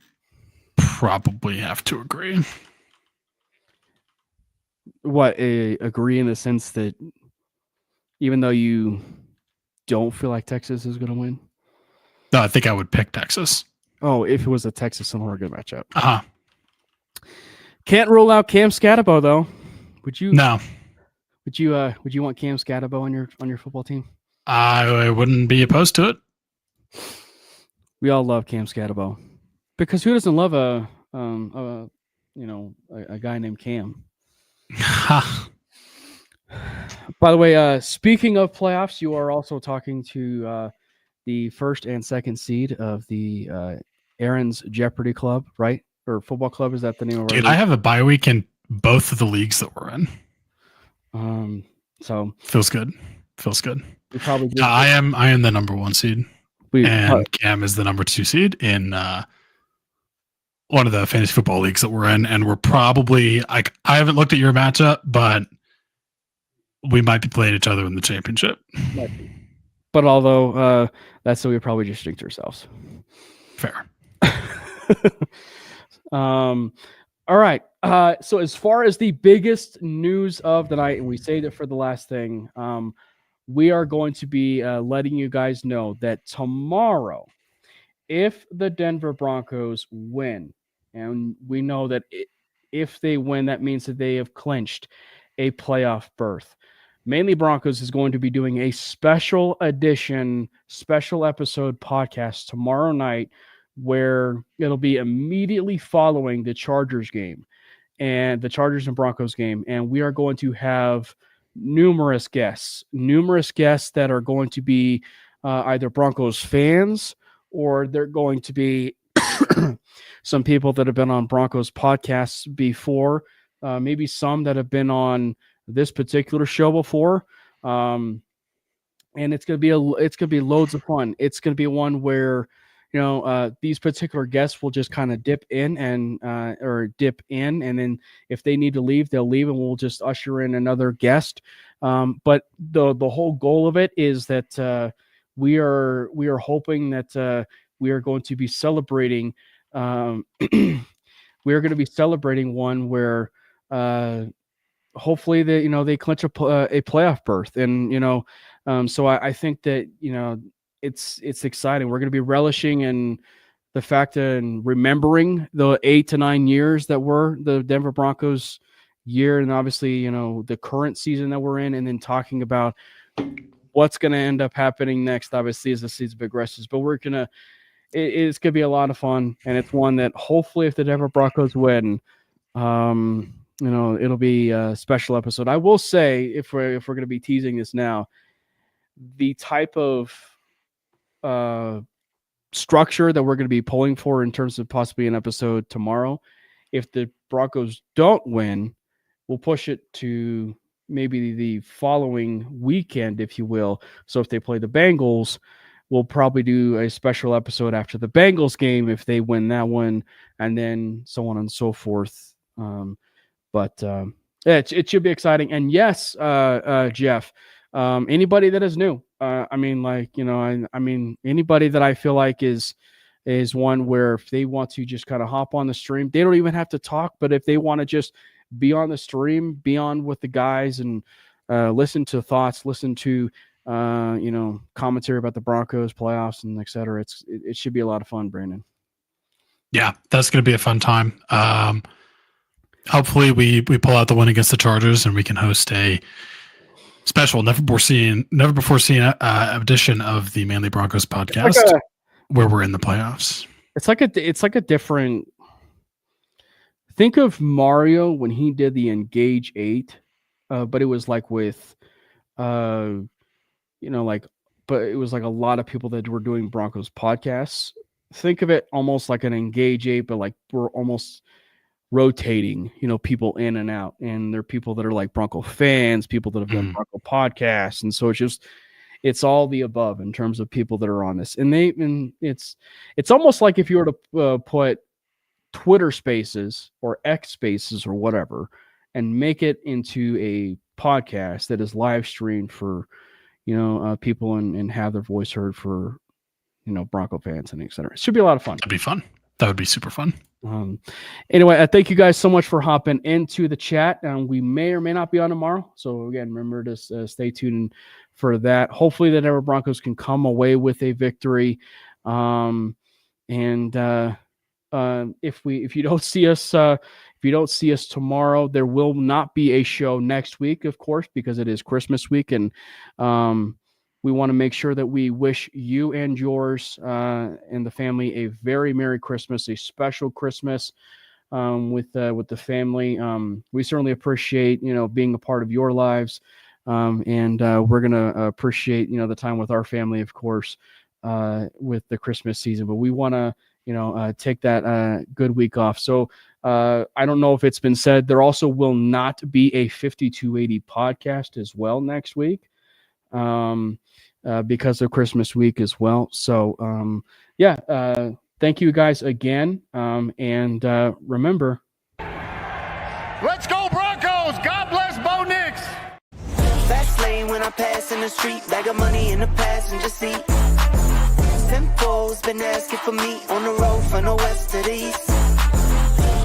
S3: probably have to agree.
S2: agree in the sense that even though you don't feel like Texas is going to win?
S3: No, I think I would pick Texas.
S2: Oh, if it was a Texas and Oregon matchup.
S3: Can't
S2: rule out Cam Scatabo though. Would you?
S3: No.
S2: Would you want Cam Scatabo on your football team?
S3: I wouldn't be opposed to it.
S2: We all love Cam Scatabo because who doesn't love a guy named Cam? By the way, speaking of playoffs, you are also talking to the first and second seed of the Aaron's Jeopardy Club, right? Or football club? Is that the name of it?
S3: Dude, I have a bye week in both of the leagues that we're in.
S2: So
S3: feels good.
S2: We probably
S3: I am the number 1 seed. And Cam is the number 2 seed in one of the fantasy football leagues that we're in. And we're probably I haven't looked at your matchup, but we might be playing each other in the championship.
S2: But although that's so we probably just jinxed ourselves.
S3: Fair.
S2: All right. So as far as the biggest news of the night, and we saved it for the last thing, we are going to be letting you guys know that tomorrow, if the Denver Broncos win, and we know that if they win, that means that they have clinched a playoff berth. Manely Broncos is going to be doing a special episode podcast tomorrow night where it'll be immediately following the Chargers game and the Chargers and Broncos game. And we are going to have numerous guests that are going to be either Broncos fans or they're going to be some people that have been on Broncos podcasts before, maybe some that have been on this particular show before. And it's going to be loads of fun. It's going to be one where, these particular guests will just kind of dip in and then if they need to leave, they'll leave and we'll just usher in another guest. But the whole goal of it is that we are hoping that we are going to be celebrating. We are going to be celebrating one where hopefully they clinch a playoff berth, and so I think that it's exciting. We're going to be relishing in the fact and remembering the 8 to 9 years that were the Denver Broncos year, and obviously the current season that we're in, and then talking about what's going to end up happening next, obviously, as the season progresses. But it's going to be a lot of fun, and it's one that hopefully if the Denver Broncos win, it'll be a special episode. I will say, if we're going to be teasing this now, the type of structure that we're going to be pulling for in terms of possibly an episode tomorrow, if the Broncos don't win, we'll push it to maybe the following weekend, if you will. So if they play the Bengals, we'll probably do a special episode after the Bengals game if they win that one, and then so on and so forth. It should be exciting. And yes, Jeff, anybody that is new, anybody that I feel like is one where if they want to just kind of hop on the stream, they don't even have to talk, but if they want to just be on the stream, be on with the guys and listen to thoughts, listen to commentary about the Broncos playoffs and et cetera. It should be a lot of fun, Brandon.
S3: Yeah, that's going to be a fun time. Hopefully we pull out the win against the Chargers and we can host a special, never before seen edition of the Manly Broncos podcast where we're in the playoffs. It's like
S2: a different. Think of Mario when he did the Engage 8, but it was like with, but it was like a lot of people that were doing Broncos podcasts. Think of it almost like an Engage 8, but like we're almost rotating, people in and out, and there are people that are like Bronco fans, people that have done Bronco podcasts, and so it's all the above in terms of people that are on this, and it's almost like if you were to put Twitter Spaces or X Spaces or whatever, and make it into a podcast that is live streamed for people and have their voice heard for Bronco fans and et cetera. It should be a lot of fun.
S3: That'd be fun. That would be super fun.
S2: Anyway, I thank you guys so much for hopping into the chat. We may or may not be on tomorrow. So again, remember to stay tuned for that. Hopefully the Denver Broncos can come away with a victory. If you don't see us tomorrow, there will not be a show next week, of course, because it is Christmas week. And, we want to make sure that we wish you and yours and the family a very Merry Christmas, a special Christmas with the family. We certainly appreciate, being a part of your lives. And we're going to appreciate, the time with our family, of course, with the Christmas season. But we want to, take that good week off. So I don't know if it's been said, there also will not be a 5280 podcast as well next week. Because of Christmas week as well. So, thank you guys again. And remember,
S4: let's go Broncos! God bless Bo Nix!
S5: Fast lane when I pass in the street, bag of money in the passenger seat. Tempo's been asking for me on the road from the west to the east.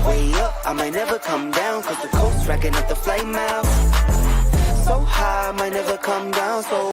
S5: Way up, I might never come down, cause the coast racking up the flight miles. So high, I might never come down, so